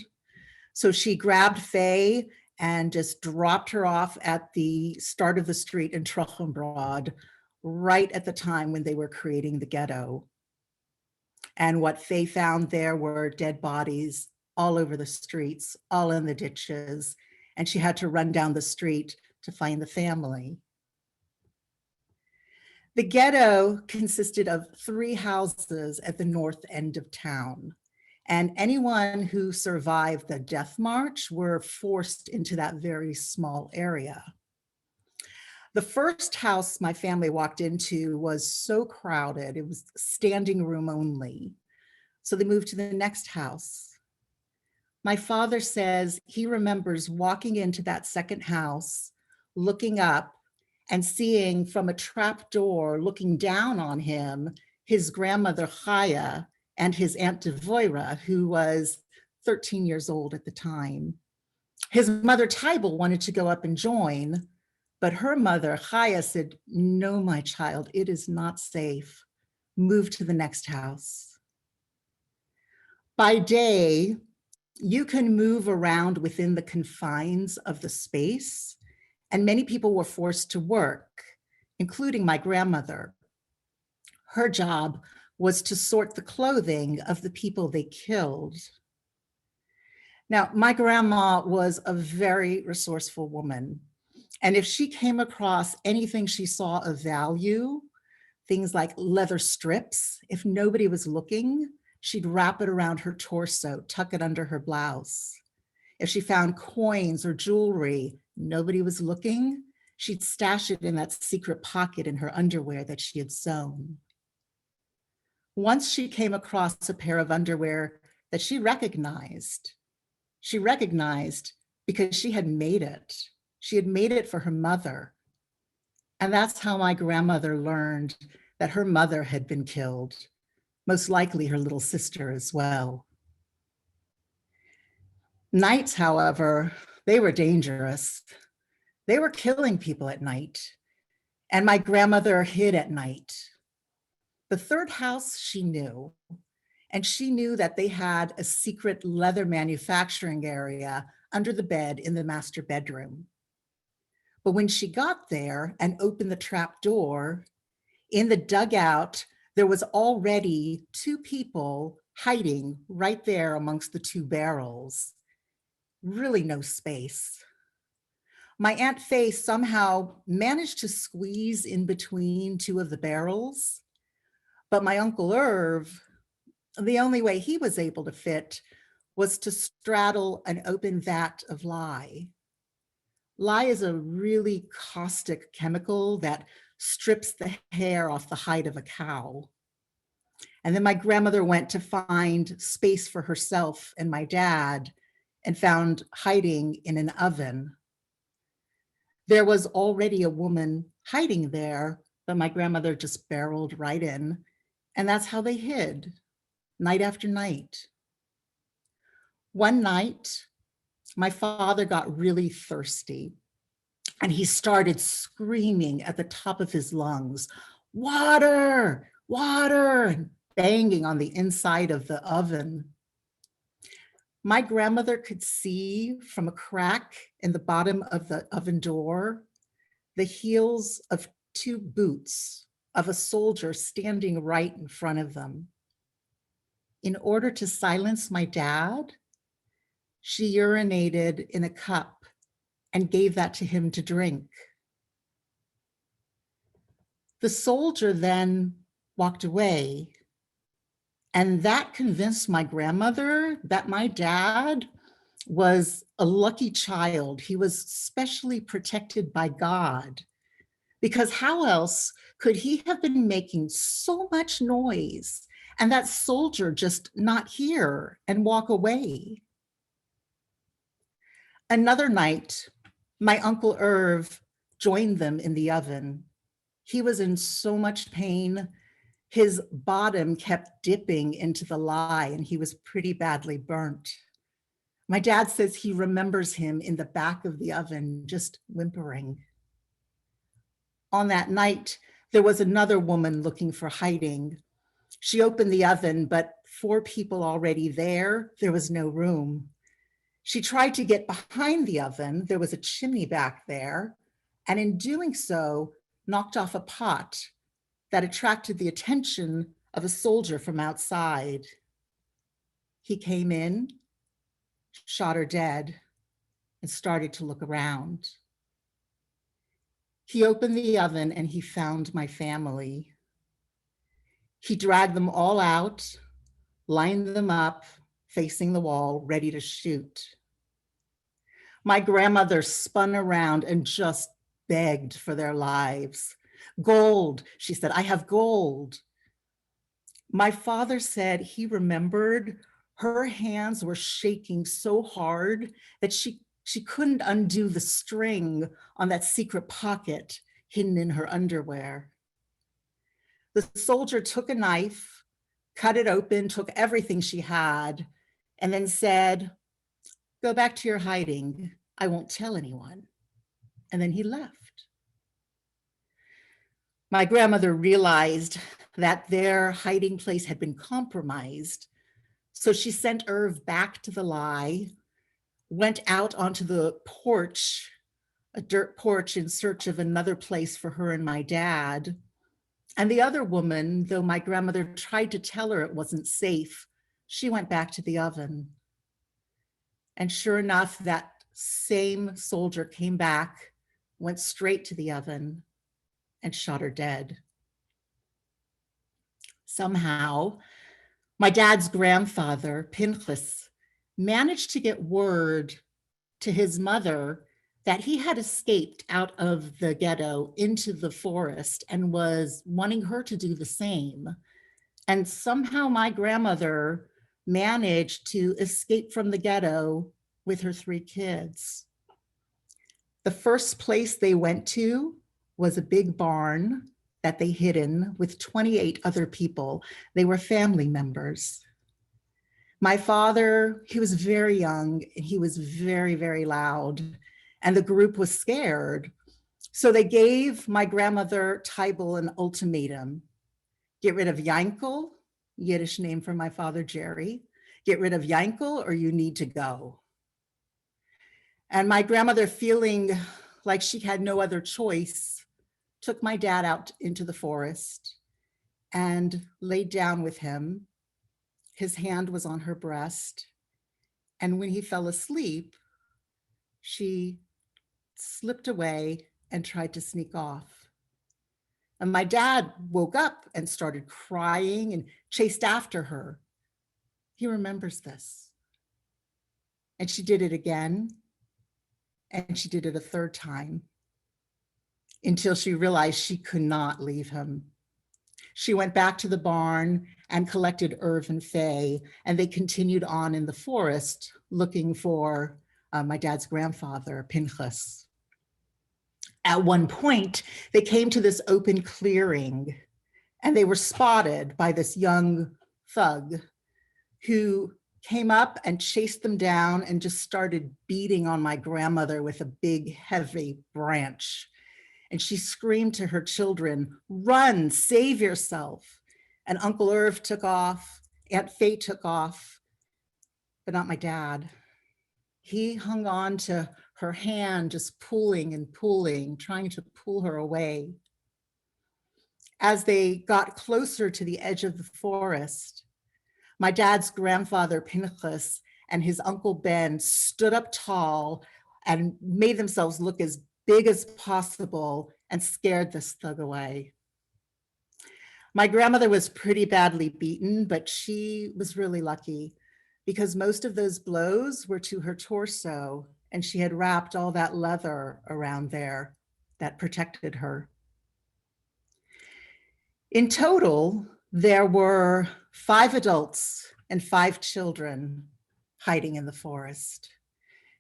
So she grabbed Faye and just dropped her off at the start of the street in Trochenbrod, right at the time when they were creating the ghetto. And what Faye found there were dead bodies all over the streets, all in the ditches, and she had to run down the street to find the family. The ghetto consisted of 3 houses at the north end of town. And anyone who survived the death march were forced into that very small area. The first house my family walked into was so crowded, it was standing room only. So they moved to the next house. My father says he remembers walking into that second house, looking up and seeing from a trap door, looking down on him, his grandmother Chaya, and his Aunt Devoira, who was 13 years old at the time. His mother Tybal wanted to go up and join, but her mother Chaya said, no, my child, it is not safe. Move to the next house. By day, you can move around within the confines of the space, and many people were forced to work, including my grandmother. Her job was to sort the clothing of the people they killed. Now, my grandma was a very resourceful woman. And if she came across anything she saw of value, things like leather strips, if nobody was looking, she'd wrap it around her torso, tuck it under her blouse. If she found coins or jewelry, nobody was looking, she'd stash it in that secret pocket in her underwear that she had sewn. Once she came across a pair of underwear that she recognized because she had made it. She had made it for her mother. And that's how my grandmother learned that her mother had been killed, most likely her little sister as well. Nights, however, they were dangerous. They were killing people at night, and my grandmother hid at night. The third house she knew, and she knew that they had a secret leather manufacturing area under the bed in the master bedroom. But when she got there and opened the trap door, in the dugout, there was already 2 people hiding right there amongst the 2 barrels. Really no space. My Aunt Faye somehow managed to squeeze in between 2 of the barrels, but my Uncle Irv, the only way he was able to fit was to straddle an open vat of lye. Lye is a really caustic chemical that strips the hair off the hide of a cow. And then my grandmother went to find space for herself and my dad and found hiding in an oven. There was already a woman hiding there, but my grandmother just barreled right in, and that's how they hid, night after night. One night, my father got really thirsty, and he started screaming at the top of his lungs, water, water, and banging on the inside of the oven. My grandmother could see from a crack in the bottom of the oven door the heels of 2 boots of a soldier standing right in front of them. In order to silence my dad, she urinated in a cup and gave that to him to drink. The soldier then walked away, and that convinced my grandmother that my dad was a lucky child. He was specially protected by God, because how else could he have been making so much noise and that soldier just not hear and walk away? Another night, my Uncle Irv joined them in the oven. He was in so much pain. His bottom kept dipping into the lye and he was pretty badly burnt. My dad says he remembers him in the back of the oven, just whimpering. On that night, there was another woman looking for hiding. She opened the oven, but 4 people already there, there was no room. She tried to get behind the oven. There was a chimney back there, and in doing so, knocked off a pot that attracted the attention of a soldier from outside. He came in, shot her dead, and started to look around. He opened the oven and he found my family. He dragged them all out, lined them up, facing the wall, ready to shoot. My grandmother spun around and just begged for their lives. Gold, she said, I have gold. My father said he remembered her hands were shaking so hard that she couldn't undo the string on that secret pocket hidden in her underwear. The soldier took a knife, cut it open, took everything she had, and then said, go back to your hiding. I won't tell anyone. And then he left. My grandmother realized that their hiding place had been compromised. So she sent Irv back to the lye, went out onto the porch, a dirt porch, in search of another place for her and my dad. And the other woman, though my grandmother tried to tell her it wasn't safe, she went back to the oven. And sure enough, that same soldier came back, went straight to the oven, and shot her dead. Somehow, my dad's grandfather, Pinchas, managed to get word to his mother that he had escaped out of the ghetto into the forest and was wanting her to do the same. And somehow my grandmother managed to escape from the ghetto with her 3 kids. The first place they went to was a big barn that they hid in with 28 other people. They were family members. My father, he was very young and he was very, very loud, and the group was scared. So they gave my grandmother Tybal an ultimatum: get rid of Yankel, Yiddish name for my father, Jerry, get rid of Yankel or you need to go. And my grandmother, feeling like she had no other choice, took my dad out into the forest and laid down with him. His hand was on her breast. And when he fell asleep, she slipped away and tried to sneak off. And my dad woke up and started crying and chased after her. He remembers this. And she did it again. And she did it a 3rd time until she realized she could not leave him. She went back to the barn and collected Irv and Faye, and they continued on in the forest looking for my dad's grandfather, Pinchas. At one point, they came to this open clearing, and they were spotted by this young thug who came up and chased them down and just started beating on my grandmother with a big, heavy branch. And she screamed to her children, run, save yourself. And Uncle Irv took off, Aunt Faye took off, but not my dad. He hung on to her hand, just pulling and pulling, trying to pull her away. As they got closer to the edge of the forest, my dad's grandfather, Pinchas, and his uncle Ben stood up tall and made themselves look as big as possible and scared this thug away. My grandmother was pretty badly beaten, but she was really lucky because most of those blows were to her torso, and she had wrapped all that leather around there that protected her. In total, there were 5 adults and 5 children hiding in the forest.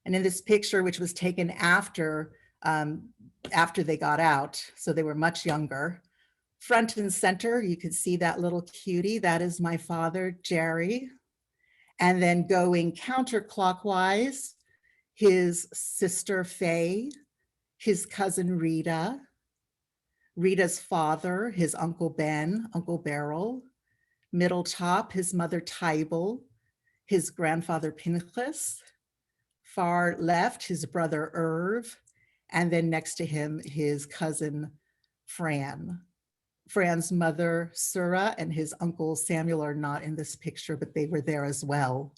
And in this picture, which was taken after they got out, so they were much younger, front and center, you can see that little cutie. That is my father, Jerry. And then going counterclockwise, his sister, Faye, his cousin, Rita, Rita's father, his uncle Ben, Uncle Beryl, middle top, his mother, Tybal, his grandfather, Pinchas, far left, his brother, Irv, and then next to him, his cousin, Fran. Fran's mother, Sura, and his uncle, Samuel, are not in this picture, but they were there as well.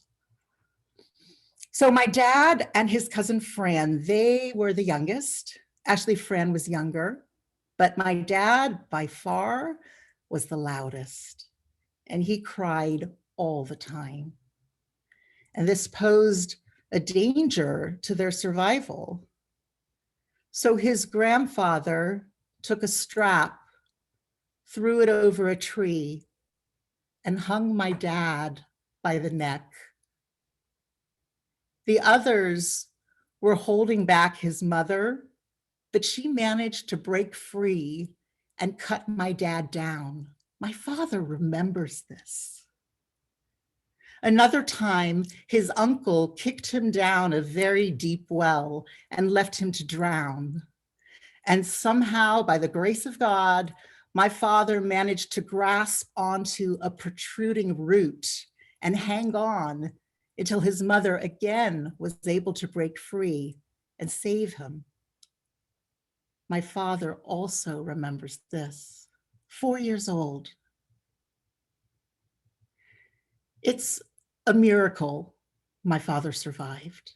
So my dad and his cousin, Fran, they were the youngest. Actually, Fran was younger, but my dad, by far, was the loudest, and he cried all the time. And this posed a danger to their survival. So his grandfather took a strap, threw it over a tree, and hung my dad by the neck. The others were holding back his mother, but she managed to break free and cut my dad down. My father remembers this. Another time, his uncle kicked him down a very deep well and left him to drown. And somehow, by the grace of God, my father managed to grasp onto a protruding root and hang on until his mother again was able to break free and save him. My father also remembers this, 4 years old. It's a miracle my father survived.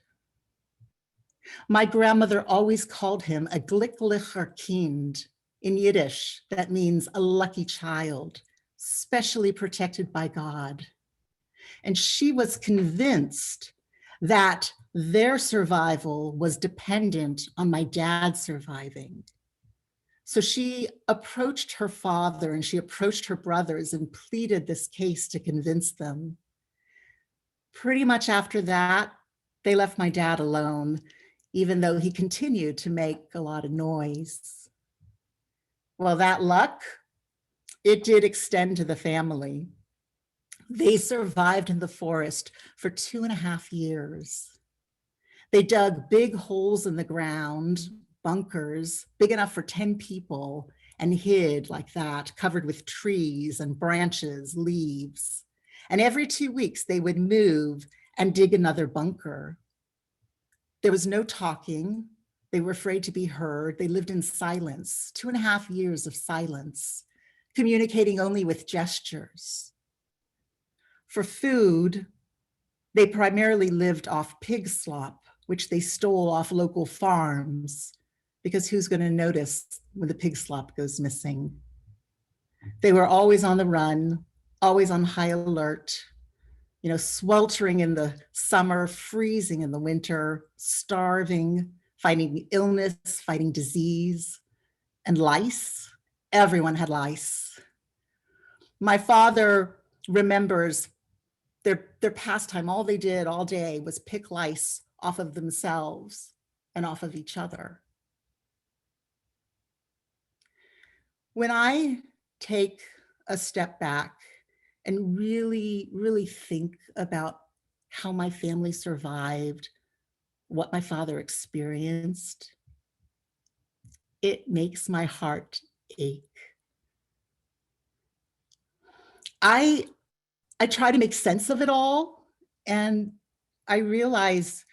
My grandmother always called him a glücklicher Kind. In Yiddish, that means a lucky child, specially protected by God. And she was convinced that their survival was dependent on my dad surviving. So she approached her father and she approached her brothers and pleaded this case to convince them. Pretty much after that, they left my dad alone, even though he continued to make a lot of noise. Well, that luck, it did extend to the family. They survived in the forest for 2.5 years. They dug big holes in the ground, bunkers, big enough for 10 people, and hid like that, covered with trees and branches, leaves. And every 2 weeks, they would move and dig another bunker. There was no talking. They were afraid to be heard. They lived in silence, 2.5 years of silence, communicating only with gestures. For food, they primarily lived off pig slop, which they stole off local farms, because who's going to notice when the pig slop goes missing? They were always on the run, always on high alert, sweltering in the summer, freezing in the winter, starving, fighting illness, fighting disease, and lice. Everyone had lice. My father remembers their pastime. All they did all day was pick lice off of themselves and off of each other. When I take a step back and really, really think about how my family survived, what my father experienced, it makes my heart ache. I try to make sense of it all, and I realize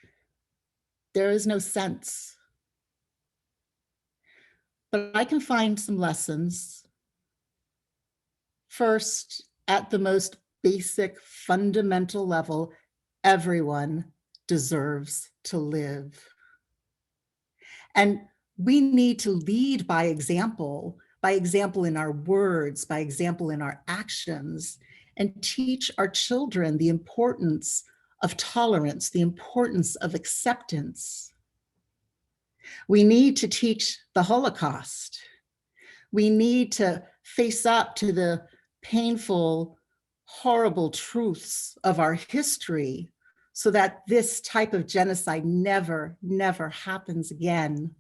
there is no sense, but I can find some lessons. First, at the most basic, fundamental level, everyone deserves to live. And we need to lead by example in our words, by example in our actions, and teach our children the importance of tolerance, the importance of acceptance. We need to teach the Holocaust. We need to face up to the painful, horrible truths of our history so that this type of genocide never, never happens again.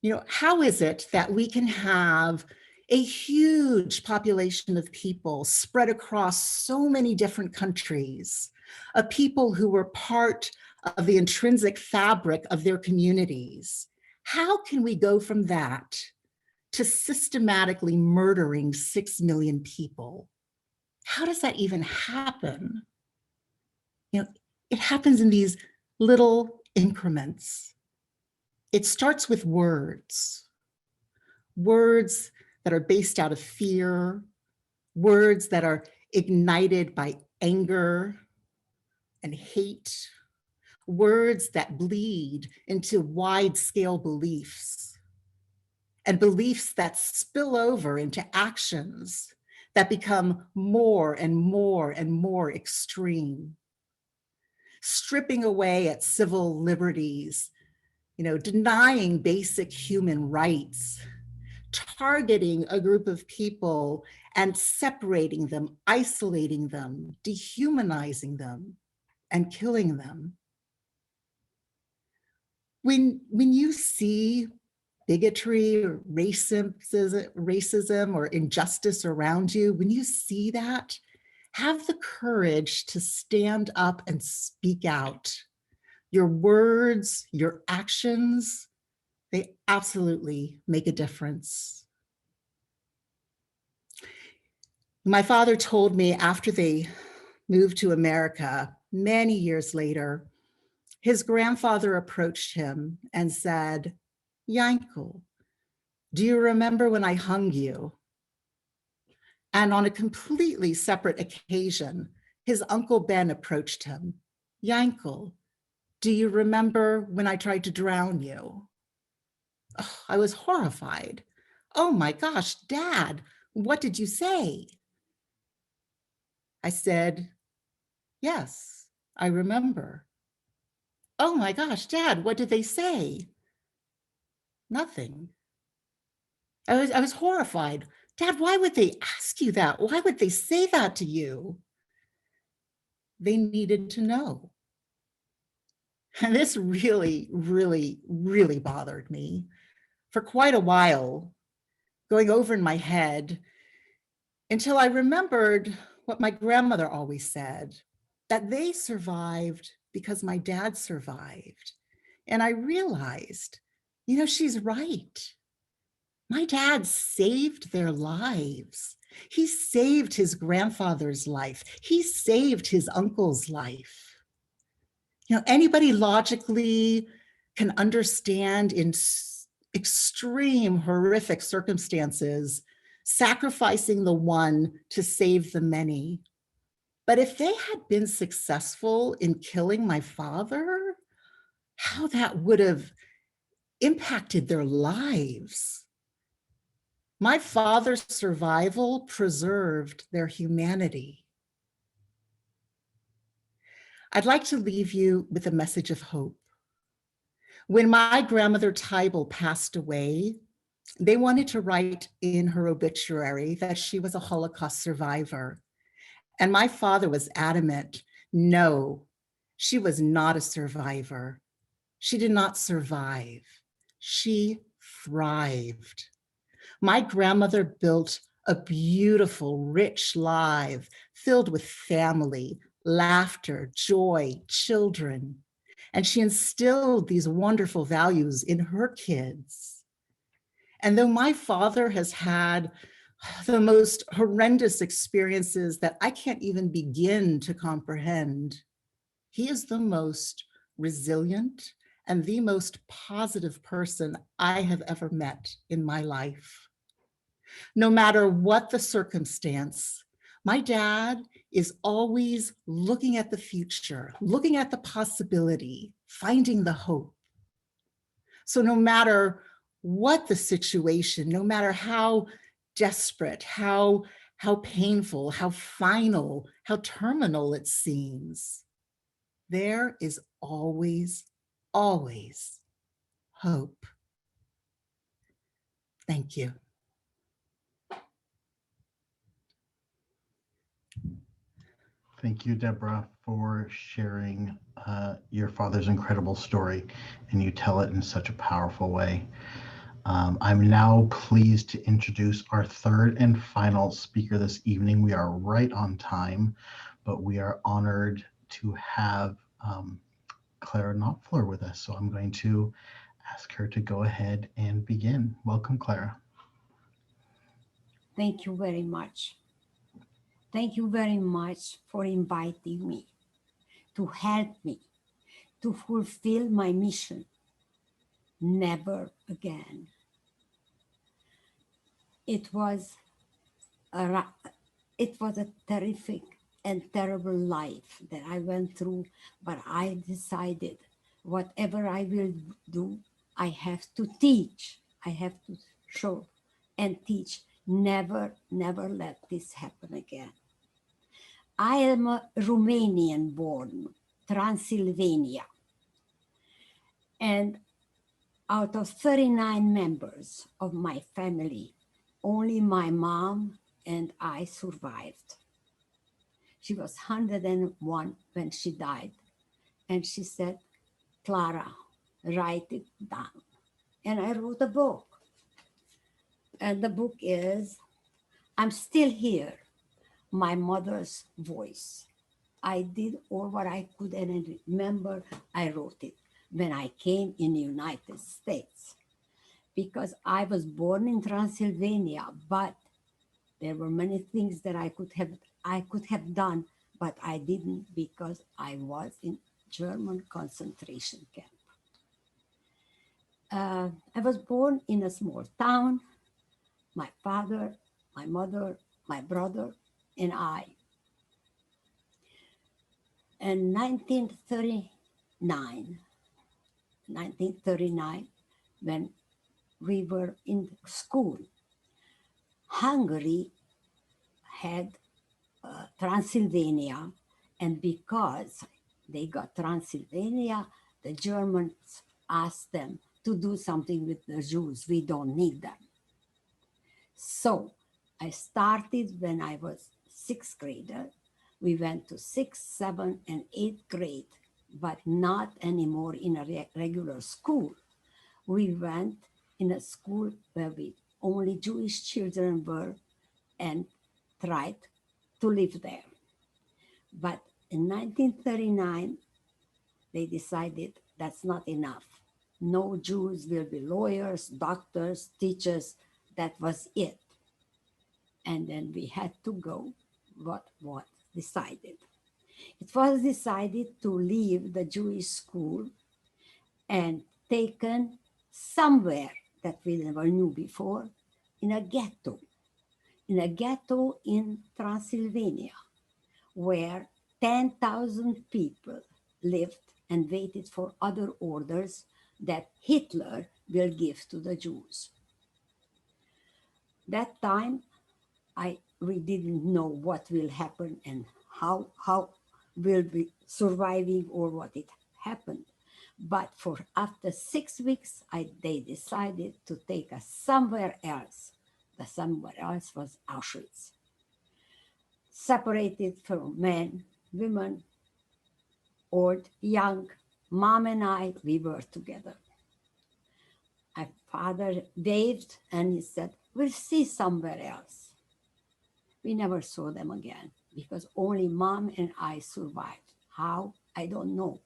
You know, how is it that we can have a huge population of people spread across so many different countries, of people who were part of the intrinsic fabric of their communities? How can we go from that to systematically murdering 6 million people? How does that even happen? You know, it happens in these little increments. It starts with words that are based out of fear, words that are ignited by anger and hate, words that bleed into wide-scale beliefs, and beliefs that spill over into actions that become more and more and more extreme, stripping away at civil liberties, you know, denying basic human rights, targeting a group of people and separating them, isolating them, dehumanizing them, and killing them. When you see bigotry or racism or injustice around you, when you see that, have the courage to stand up and speak out. Your words, your actions, they absolutely make a difference. My father told me after they moved to America, many years later, his grandfather approached him and said, "Yankel, do you remember when I hung you?" And on a completely separate occasion, his Uncle Ben approached him. "Yankel, do you remember when I tried to drown you?" Oh, I was horrified. "Oh my gosh, Dad, what did you say?" I said, "Yes, I remember." "Oh my gosh, Dad, what did they say?" "Nothing." I was horrified. "Dad, why would they ask you that? Why would they say that to you?" They needed to know. And this really, really, really bothered me for quite a while, going over in my head until I remembered what my grandmother always said, that they survived because my dad survived. And I realized, you know, she's right. My dad saved their lives. He saved his grandfather's life. He saved his uncle's life. You know, anybody logically can understand in extreme, horrific circumstances, sacrificing the one to save the many. But if they had been successful in killing my father, how that would have impacted their lives. My father's survival preserved their humanity. I'd like to leave you with a message of hope. When my grandmother Tybal passed away, they wanted to write in her obituary that she was a Holocaust survivor. And my father was adamant, no, she was not a survivor. She did not survive. She thrived. My grandmother built a beautiful, rich life filled with family, laughter, joy, children. And she instilled these wonderful values in her kids. And though my father has had the most horrendous experiences that I can't even begin to comprehend, he is the most resilient and the most positive person I have ever met in my life. No matter what the circumstance, my dad is always looking at the future, looking at the possibility, finding the hope. So no matter what the situation, no matter how desperate, how painful, how final, how terminal it seems, there is always, always hope. Thank you. Thank you, Deborah, for sharing your father's incredible story, and you tell it in such a powerful way. I'm now pleased to introduce our third and final speaker this evening. We are right on time, but we are honored to have Clara Knopfler with us. So I'm going to ask her to go ahead and begin. Welcome, Clara. Thank you very much. Thank you very much for inviting me to help me to fulfill my mission. Never again. It was a terrific and terrible life that I went through, but I decided whatever I will do, I have to teach. I have to show and teach. Never, never let this happen again. I am a Romanian born, Transylvania. And out of 39 members of my family, only my mom and I survived. She was 101 when she died. And she said, Clara, write it down. And I wrote a book. And the book is, I'm Still Here, My Mother's Voice. I did all what I could, and I remember I wrote it when I came in the United States, because I was born in Transylvania, but there were many things that I could have done, but I didn't because I was in German concentration camp. I was born in a small town. My father, my mother, my brother, and I. In 1939, when we were in school, Hungary had Transylvania, and because they got Transylvania, the Germans asked them to do something with the Jews. We don't need them. So I started when I was sixth grader. We went to 6th, 7th, and 8th grade, but not anymore in a regular school. We went in a school where only Jewish children were and tried to live there. But in 1939, they decided that's not enough. No Jews will be lawyers, doctors, teachers. That was it. And then we had to go what decided. It was decided to leave the Jewish school and taken somewhere that we never knew before, in a ghetto in Transylvania, where 10,000 people lived and waited for other orders that Hitler will give to the Jews. That time, we didn't know what will happen and how we'll be surviving or what it happened. But after 6 weeks, they decided to take us somewhere else. The somewhere else was Auschwitz. Separated from men, women, old, young, mom and I, we were together. My father waved and he said, we'll see somewhere else. We never saw them again because only mom and I survived. How? I don't know.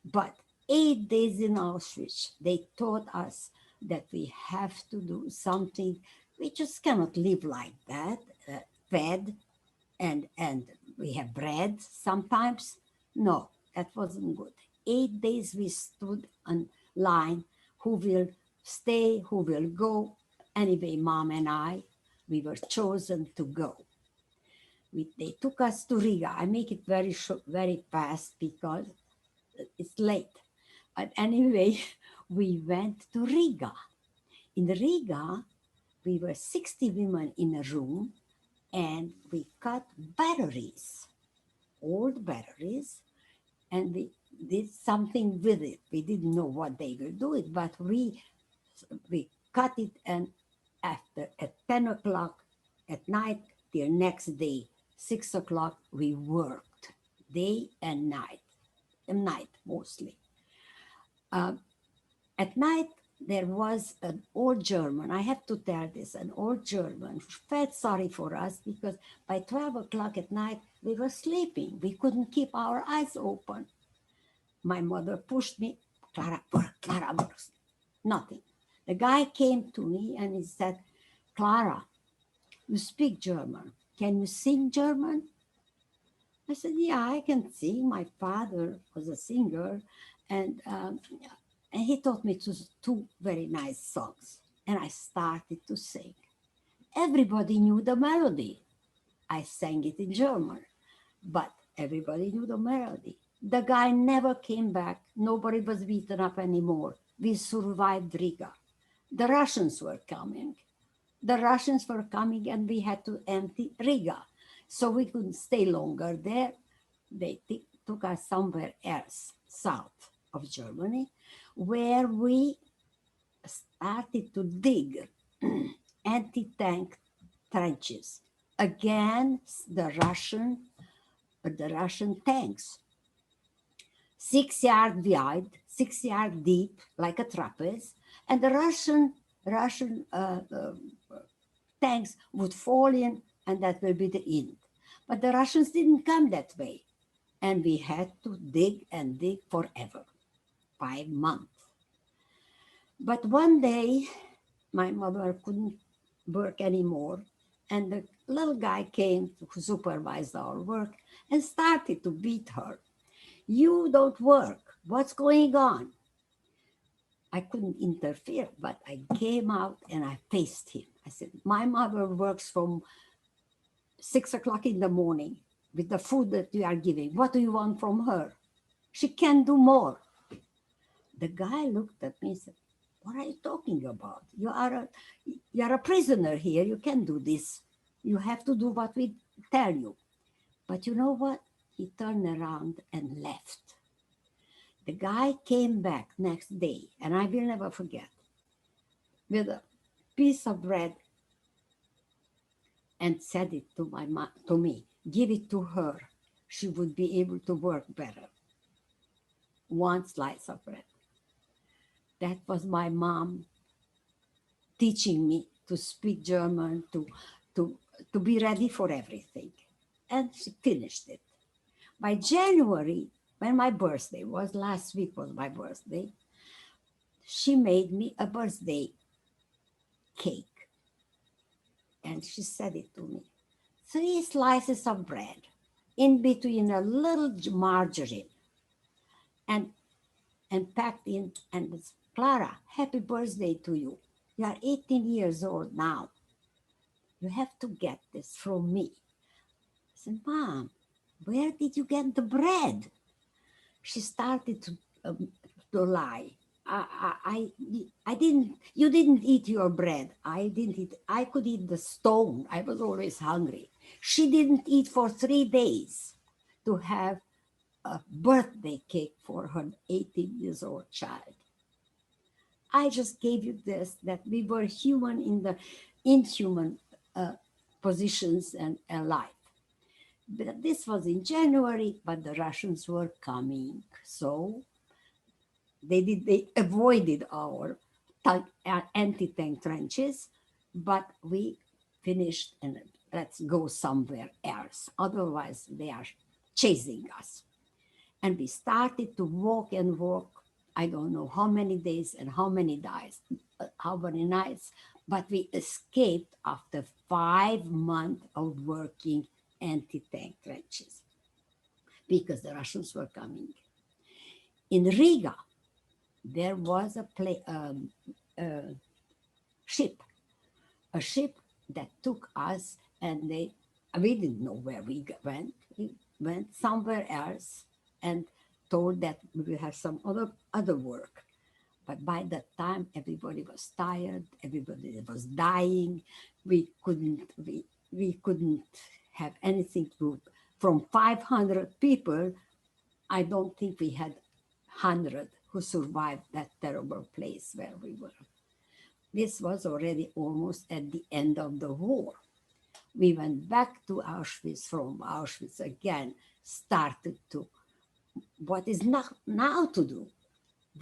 But 8 days in Auschwitz, they taught us that we have to do something We just cannot live like that, fed and we have bread sometimes. No, that wasn't good. 8 days we stood on line, who will stay, who will go. Anyway, mom and I, we were chosen to go. They took us to Riga. I make it very short, very fast because it's late. But anyway, we went to Riga. In Riga, we were 60 women in a room and we cut batteries, old batteries, and we did something with it. We didn't know what they will do it, but we cut it, and after at 10 o'clock at night till next day, 6 o'clock, we worked day and night mostly. At night, there was an old German, I have to tell this, an old German who felt sorry for us because by 12 o'clock at night, we were sleeping. We couldn't keep our eyes open. My mother pushed me, Clara, work, Clara, work. Nothing. The guy came to me and he said, Clara, you speak German. Can you sing German? I said, yeah, I can sing. My father was a singer, and he taught me two very nice songs. And I started to sing. Everybody knew the melody. I sang it in German, but everybody knew the melody. The guy never came back. Nobody was beaten up anymore. We survived Riga. The Russians were coming. And we had to empty Riga. So we couldn't stay longer there. They took us somewhere else, south of Germany, where we started to dig anti-tank trenches against the Russian tanks. 6 yards wide, 6 yards deep, like a trapeze, and the Russian tanks would fall in, and that will be the end. But the Russians didn't come that way, and we had to dig and dig forever, 5 months. But one day, my mother couldn't work anymore, and the little guy came to supervise our work and started to beat her. You don't work. What's going on? I couldn't interfere, but I came out and I faced him. I said, my mother works from 6 o'clock in the morning with the food that you are giving. What do you want from her? She can do more. The guy looked at me and said, what are you talking about? You are a prisoner here. You can't do this. You have to do what we tell you. But you know what? He turned around and left. The guy came back next day, and I will never forget, with a piece of bread and said it to me, give it to her. She would be able to work better. 1 slice of bread. That was my mom teaching me to speak German, to be ready for everything. And she finished it. By January, when my birthday was, last week was my birthday, she made me a birthday cake. And she said it to me. 3 slices of bread, in between a little margarine, and packed in, and it's, Clara, happy birthday to you. You are 18 years old now. You have to get this from me. I said, Mom, where did you get the bread? She started to lie. I didn't, you didn't eat your bread. I didn't eat, I could eat the stone. I was always hungry. She didn't eat for 3 days to have a birthday cake for her 18 years old child. I just gave you this, that we were human in the inhuman positions and life. But this was in January, but the Russians were coming. So they avoided our anti-tank trenches, but we finished and let's go somewhere else. Otherwise, they are chasing us. And we started to walk and walk. I don't know how many days and how many nights, But we escaped after 5 months of working anti-tank trenches because the Russians were coming. In Riga, there was a ship that took us, and we didn't know where we went. We went somewhere else and told that we will have some other work. But by that time, everybody was tired. Everybody was dying. We couldn't have anything to. From 500 people, I don't think we had 100 who survived that terrible place where we were. This was already almost at the end of the war. We went back to Auschwitz. From Auschwitz again, started to, what is now to do?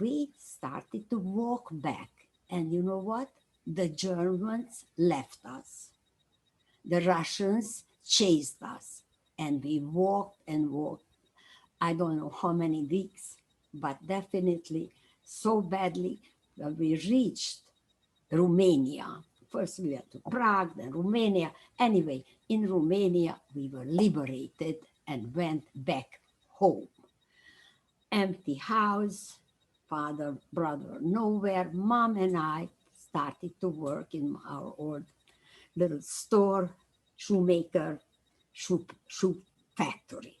We started to walk back. And you know what? The Germans left us. The Russians chased us. And we walked and walked. I don't know how many weeks, but definitely so badly that we reached Romania. First we went to Prague, then Romania. Anyway, in Romania, we were liberated and went back home. Empty house, father, brother, nowhere. Mom and I started to work in our old little store, shoemaker, shoe factory,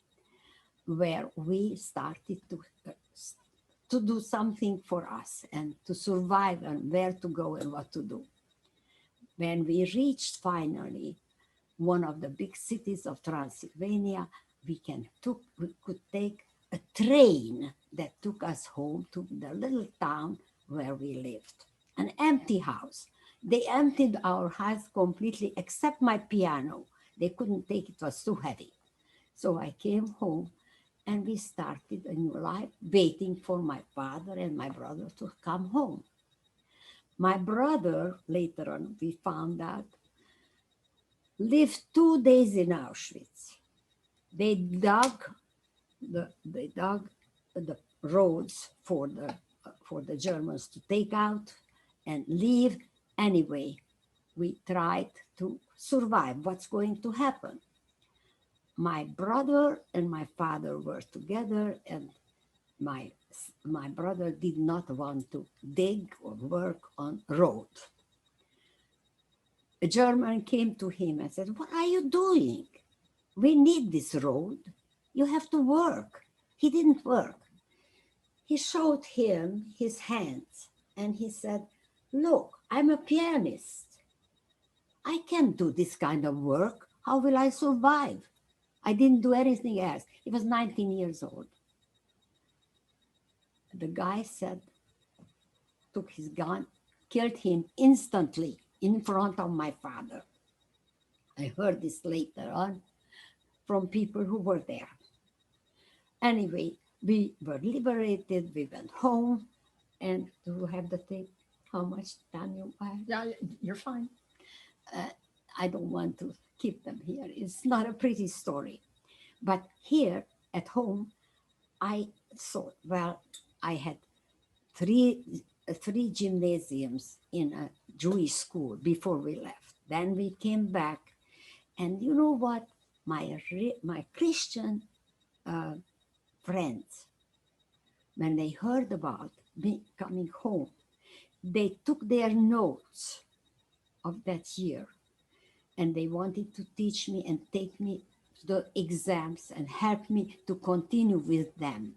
where we started to do something for us and to survive and where to go and what to do. When we reached finally one of the big cities of Transylvania, we could take a train that took us home to the little town where we lived. An empty house. They emptied our house completely except my piano. They couldn't take it, was too heavy. So I came home and we started a new life, waiting for my father and my brother to come home. My brother, later on, we found out, lived 2 days in Auschwitz. They dug the roads for the Germans to take out and leave. Anyway, we tried to survive. What's going to happen? My brother and my father were together, and my brother did not want to dig or work on road. A German came to him and said, "What are you doing? We need this road. You have to work." He didn't work. He showed him his hands and he said, "Look, I'm a pianist. I can't do this kind of work. How will I survive?" I didn't do anything else. He was 19 years old. The guy said, took his gun, killed him instantly in front of my father. I heard this later on from people who were there. Anyway, we were liberated, we went home, and to have the tape, how much time you have? Yeah, you're fine. I don't want to keep them here. It's not a pretty story. But here at home, I thought, well, I had three gymnasiums in a Jewish school before we left. Then we came back, and you know what? My Christian friends, when they heard about me coming home, they took their notes of that year, and they wanted to teach me and take me to the exams and help me to continue with them,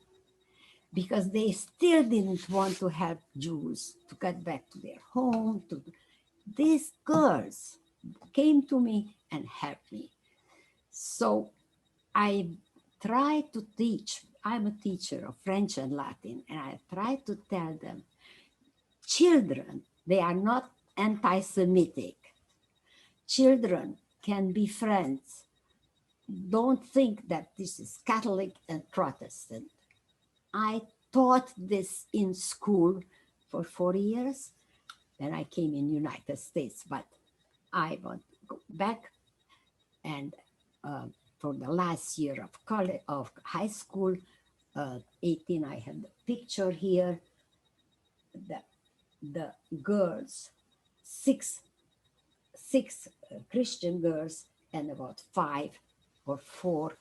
because they still didn't want to help Jews to get back to their home. These girls came to me and helped me. So I tried to teach. I'm a teacher of French and Latin, and I tried to tell them, children, they are not anti-Semitic. Children can be friends. Don't think that this is Catholic and Protestant. I taught this in school for 4 years. Then I came in United States, but I want to go back. And for the last year of college, of high school, 18, I have the picture here. The girls, 6 6 Christian girls and about 5 or 4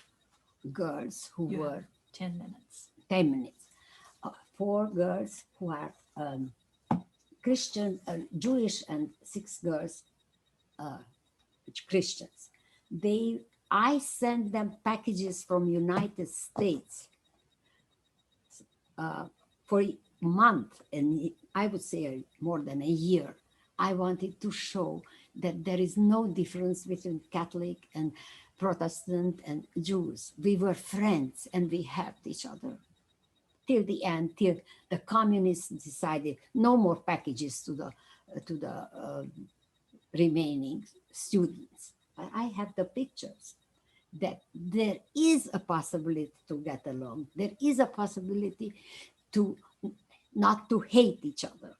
girls who You have were 10 minutes. 10 minutes. 4 girls who are Christian, Jewish, and 6 girls Christians. I sent them packages from United States for a month, and I would say more than a year. I wanted to show that there is no difference between Catholic and Protestant and Jews. We were friends and we helped each other till the end, till the communists decided no more packages to the remaining students. But I have the pictures that there is a possibility to get along. There is a possibility to not to hate each other.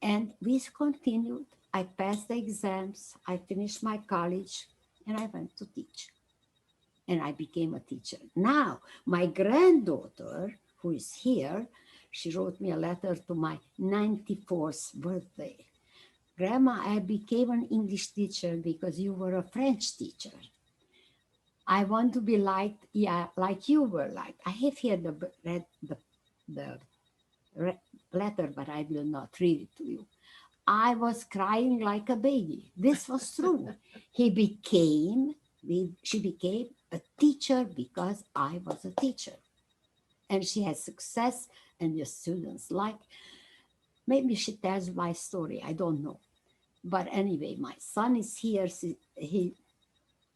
And we continued. I passed the exams. I finished my college and I went to teach. And I became a teacher. Now, my granddaughter, who is here, she wrote me a letter to my 94th birthday. Grandma, I became an English teacher because you were a French teacher. I want to be liked, yeah, like you were liked. I have here the letter, but I will not read it to you. I was crying like a baby. This was true. She became a teacher because I was a teacher. And she has success and the students like. Maybe she tells my story, I don't know. But anyway, my son is here. He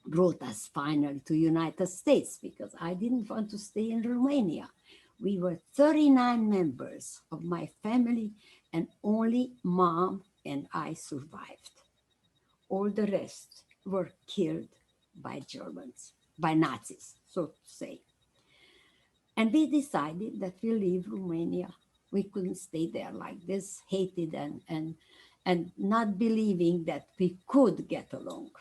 brought us finally to United States because I didn't want to stay in Romania. We were 39 members of my family and only mom and I survived. All the rest were killed by Germans, by Nazis, so to say. And we decided that we leave Romania. We couldn't stay there like this, hated and not believing that we could get along.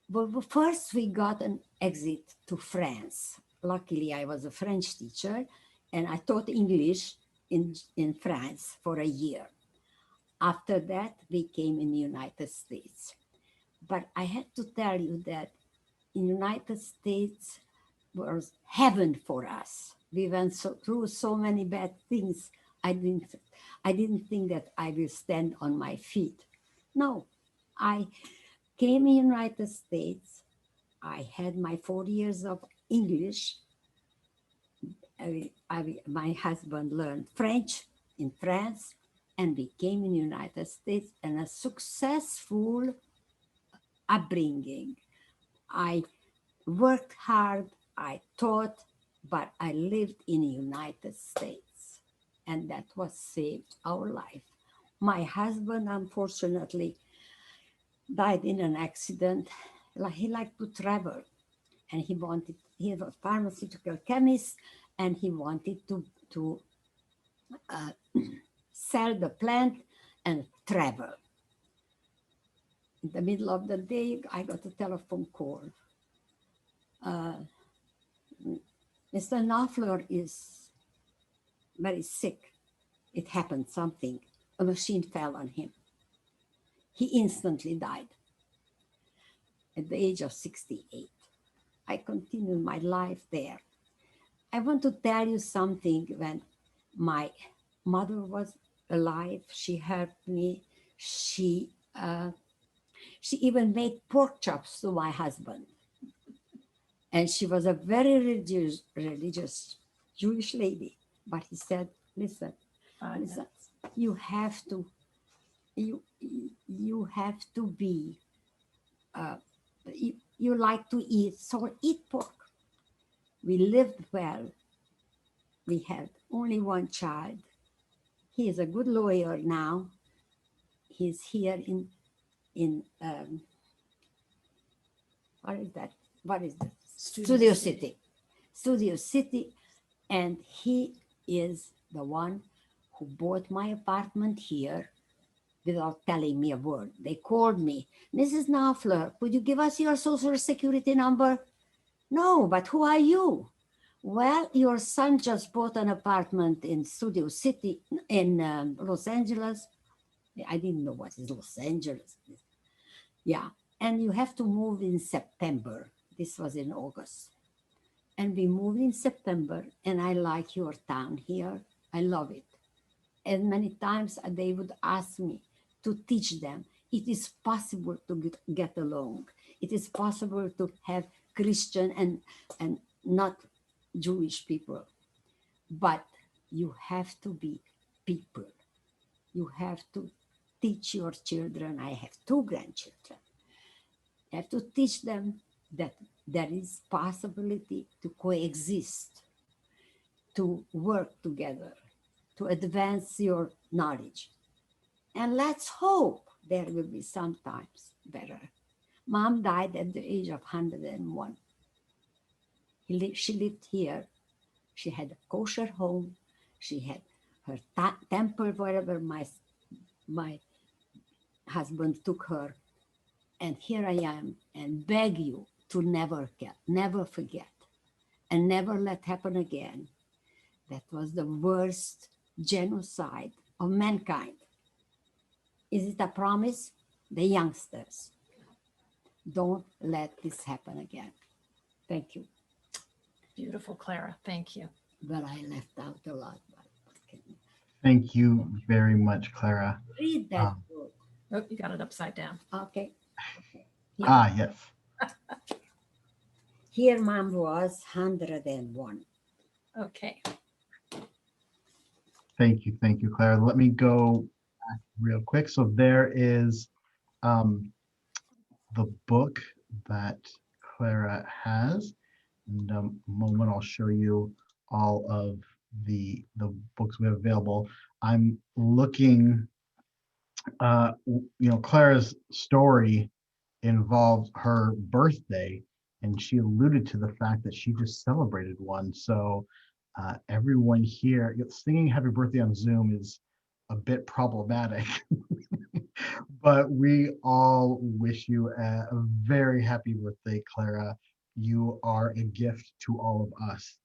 But first we got an exit to France. Luckily, I was a French teacher and I taught English in France for a year. After that, we came in the United States. But I had to tell you that in the United States was heaven for us. We went through so many bad things. I didn't think that I will stand on my feet. No, I came in the United States. I had my 4 years of English. My husband learned French in France and we came in the United States and a successful upbringing. I worked hard, I taught, but I lived in the United States and that was saved our life. My husband, unfortunately, died in an accident. He liked to travel and he was a pharmaceutical chemist and he wanted to sell the plant and travel. In the middle of the day, I got a telephone call. Mr. Knopfler is very sick. It happened something. A machine fell on him. He instantly died at the age of 68. I continued my life there. I want to tell you something. When my mother was alive, she helped me. She even made pork chops to my husband. And she was a very religious Jewish lady. But he said, listen, you have to be, you like to eat, so eat pork. We lived well. We had only one child. He is a good lawyer now. He's here in what is that? Studio City. Studio City. And he is the one who bought my apartment here without telling me a word. They called me, Mrs. Knopfler, could you give us your social security number? No, but who are you? Well, your son just bought an apartment in Studio City in Los Angeles. I didn't know what is Los Angeles. Yeah. And you have to move in September. This was in August. And we moved in September, and I like your town here. I love it. And many times they would ask me to teach them. It is possible to get along. It is possible to have Christian and not Jewish people. But you have to be people. You have to teach your children. I have two grandchildren. You have to teach them that there is possibility to coexist, to work together, to advance your knowledge. And let's hope there will be sometimes better. Mom died at the age of 101. She lived here. She had a kosher home. She had her temple wherever my husband took her. And here I am and beg you to never forget, and never let happen again. That was the worst genocide of mankind. Is it a promise? The youngsters, don't let this happen again. Thank you. Beautiful, Clara. Thank you. But I left out a lot. Thank you very much, Clara. Read that book. Oh, you got it upside down. Okay. Yes. Here Mom was 101. Okay. Thank you, Clara. Let me go back real quick. So there is the book that Clara has. In a moment, I'll show you all of the books we have available. I'm looking, Clara's story involved her birthday, and she alluded to the fact that she just celebrated one. So everyone here, singing happy birthday on Zoom is a bit problematic, but we all wish you a very happy birthday, Clara. You are a gift to all of us.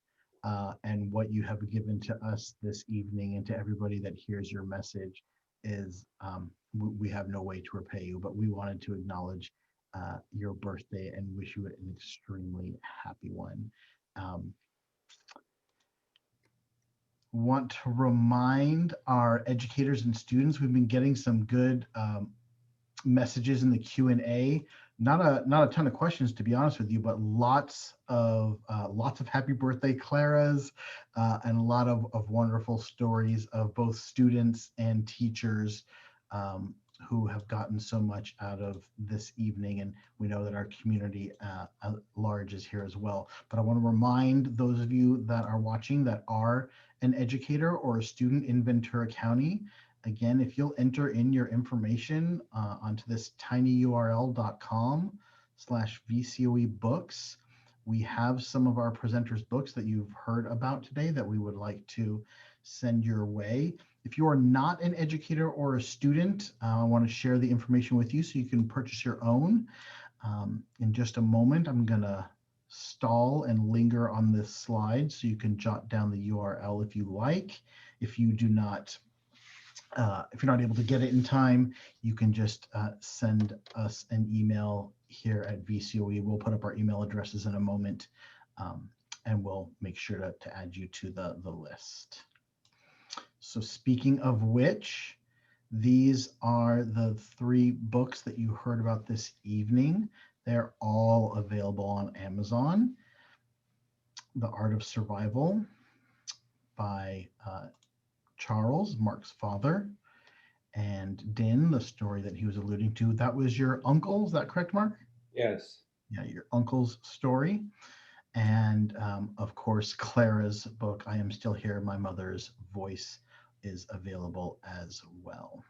And what you have given to us this evening and to everybody that hears your message is we have no way to repay you, but we wanted to acknowledge your birthday and wish you an extremely happy one. Want to remind our educators and students, we've been getting some good messages in the Q&A. Not a ton of questions, to be honest with you, but lots of happy birthday Claras and a lot of wonderful stories of both students and teachers who have gotten so much out of this evening. And we know that our community at large is here as well. But I want to remind those of you that are watching that are an educator or a student in Ventura County, again, if you'll enter in your information onto this tinyurl.com/VCOE books, we have some of our presenters' books that you've heard about today that we would like to send your way. If you are not an educator or a student, I want to share the information with you so you can purchase your own. In just a moment, I'm going to stall and linger on this slide so you can jot down the URL if you like. If you do not if you're not able to get it in time, you can just send us an email here at VCOE. We'll put up our email addresses in a moment, and we'll make sure to add you to the list. So speaking of which, these are the 3 books that you heard about this evening. They're all available on Amazon. The Art of Survival by Charles, Mark's father, and Din, the story that he was alluding to. That was your uncle, is that correct, Mark? Yes. Yeah, your uncle's story. And of course, Clara's book, I Am Still Here, My Mother's Voice, is available as well.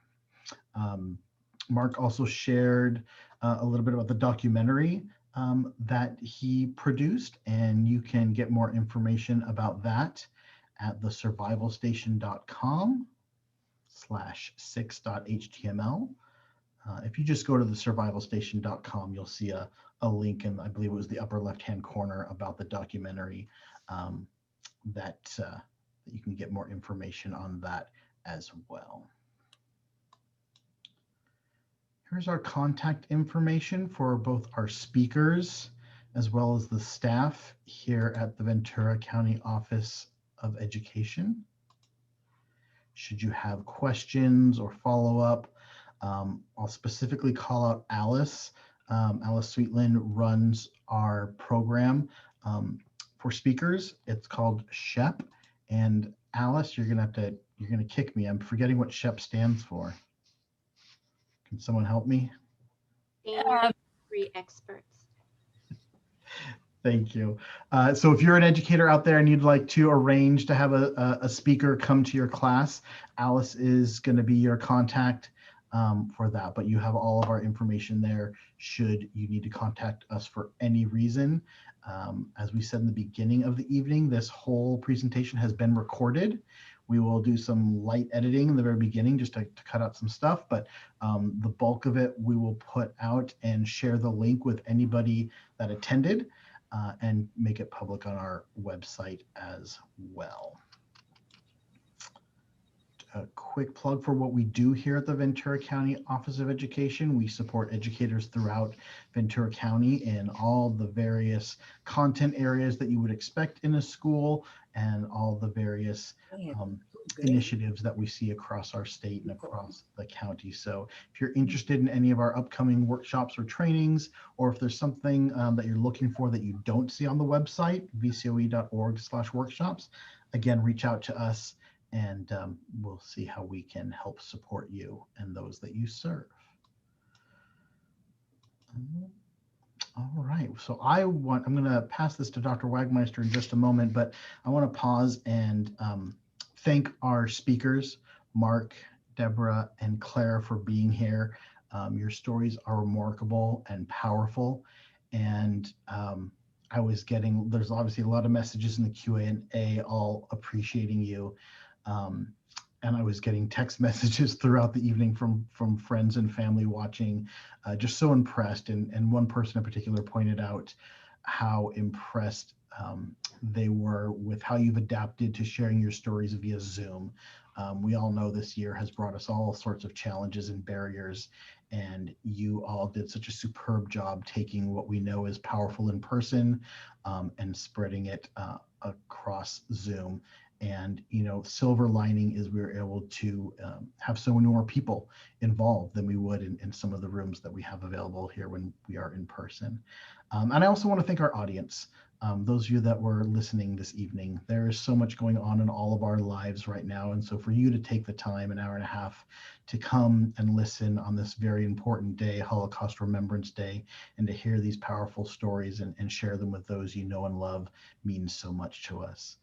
Mark also shared a little bit about the documentary that he produced, and you can get more information about that at thesurvivalstation.com/6.html. If you just go to thesurvivalstation.com, you'll see a link, and I believe it was the upper left-hand corner about the documentary that you can get more information on that as well. Here's our contact information for both our speakers as well as the staff here at the Ventura County Office of Education. Should you have questions or follow-up, I'll specifically call out Alice. Alice Sweetland runs our program for speakers. It's called SHEP. And Alice, you're gonna kick me. I'm forgetting what SHEP stands for. Can someone help me? Senior Free Experts. Thank you. So if you're an educator out there and you'd like to arrange to have a speaker come to your class, Alice is going to be your contact for that. But you have all of our information there should you need to contact us for any reason. As we said in the beginning of the evening, this whole presentation has been recorded. We will do some light editing in the very beginning just to cut out some stuff, but the bulk of it we will put out and share the link with anybody that attended. And make it public on our website as well. A quick plug for what we do here at the Ventura County Office of Education. We support educators throughout Ventura County in all the various content areas that you would expect in a school and all the various initiatives that we see across our state and across the county. So if you're interested in any of our upcoming workshops or trainings, or if there's something that you're looking for that you don't see on the website, vcoe.org/workshops, again, reach out to us and we'll see how we can help support you and those that you serve. All right, so I'm going to pass this to Dr. Wagmeister in just a moment, but I want to pause and thank our speakers, Mark, Deborah, and Clara, for being here. Your stories are remarkable and powerful. And there's obviously a lot of messages in the Q&A all appreciating you. And I was getting text messages throughout the evening from friends and family watching, just so impressed. And one person in particular pointed out how impressed they were with how you've adapted to sharing your stories via Zoom. We all know this year has brought us all sorts of challenges and barriers, and you all did such a superb job taking what we know is powerful in person and spreading it across Zoom. And, silver lining is we were able to have so many more people involved than we would in some of the rooms that we have available here when we are in person. And I also want to thank our audience. Those of you that were listening this evening, there is so much going on in all of our lives right now. And so for you to take the time, an hour and a half, to come and listen on this very important day, Holocaust Remembrance Day, and to hear these powerful stories and share them with those you know and love means so much to us.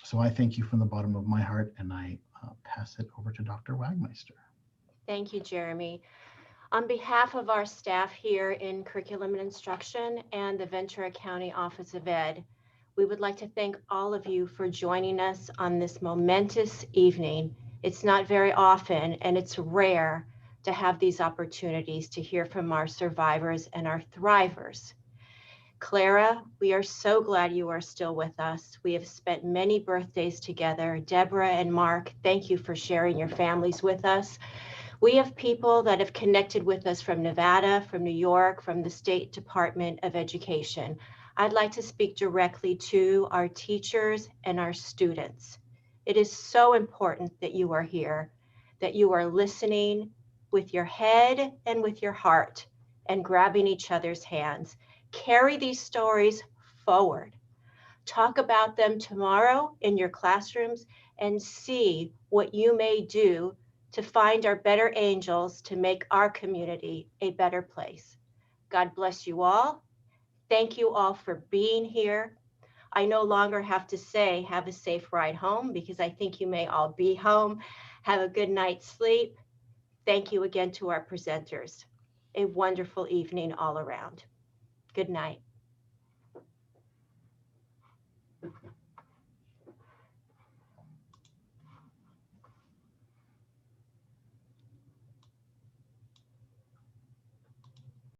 So I thank you from the bottom of my heart, and I pass it over to Dr. Wagmeister. Thank you, Jeremy. On behalf of our staff here in Curriculum and Instruction and the Ventura County Office of Ed, we would like to thank all of you for joining us on this momentous evening. It's not very often, and it's rare to have these opportunities to hear from our survivors and our thrivers. Clara, we are so glad you are still with us. We have spent many birthdays together. Deborah and Mark, thank you for sharing your families with us. We have people that have connected with us from Nevada, from New York, from the State Department of Education. I'd like to speak directly to our teachers and our students. It is so important that you are here, that you are listening with your head and with your heart and grabbing each other's hands. Carry these stories forward. Talk about them tomorrow in your classrooms and see what you may do to find our better angels to make our community a better place. God bless you all. Thank you all for being here. I no longer have to say, have a safe ride home, because I think you may all be home. Have a good night's sleep. Thank you again to our presenters. A wonderful evening all around. Good night.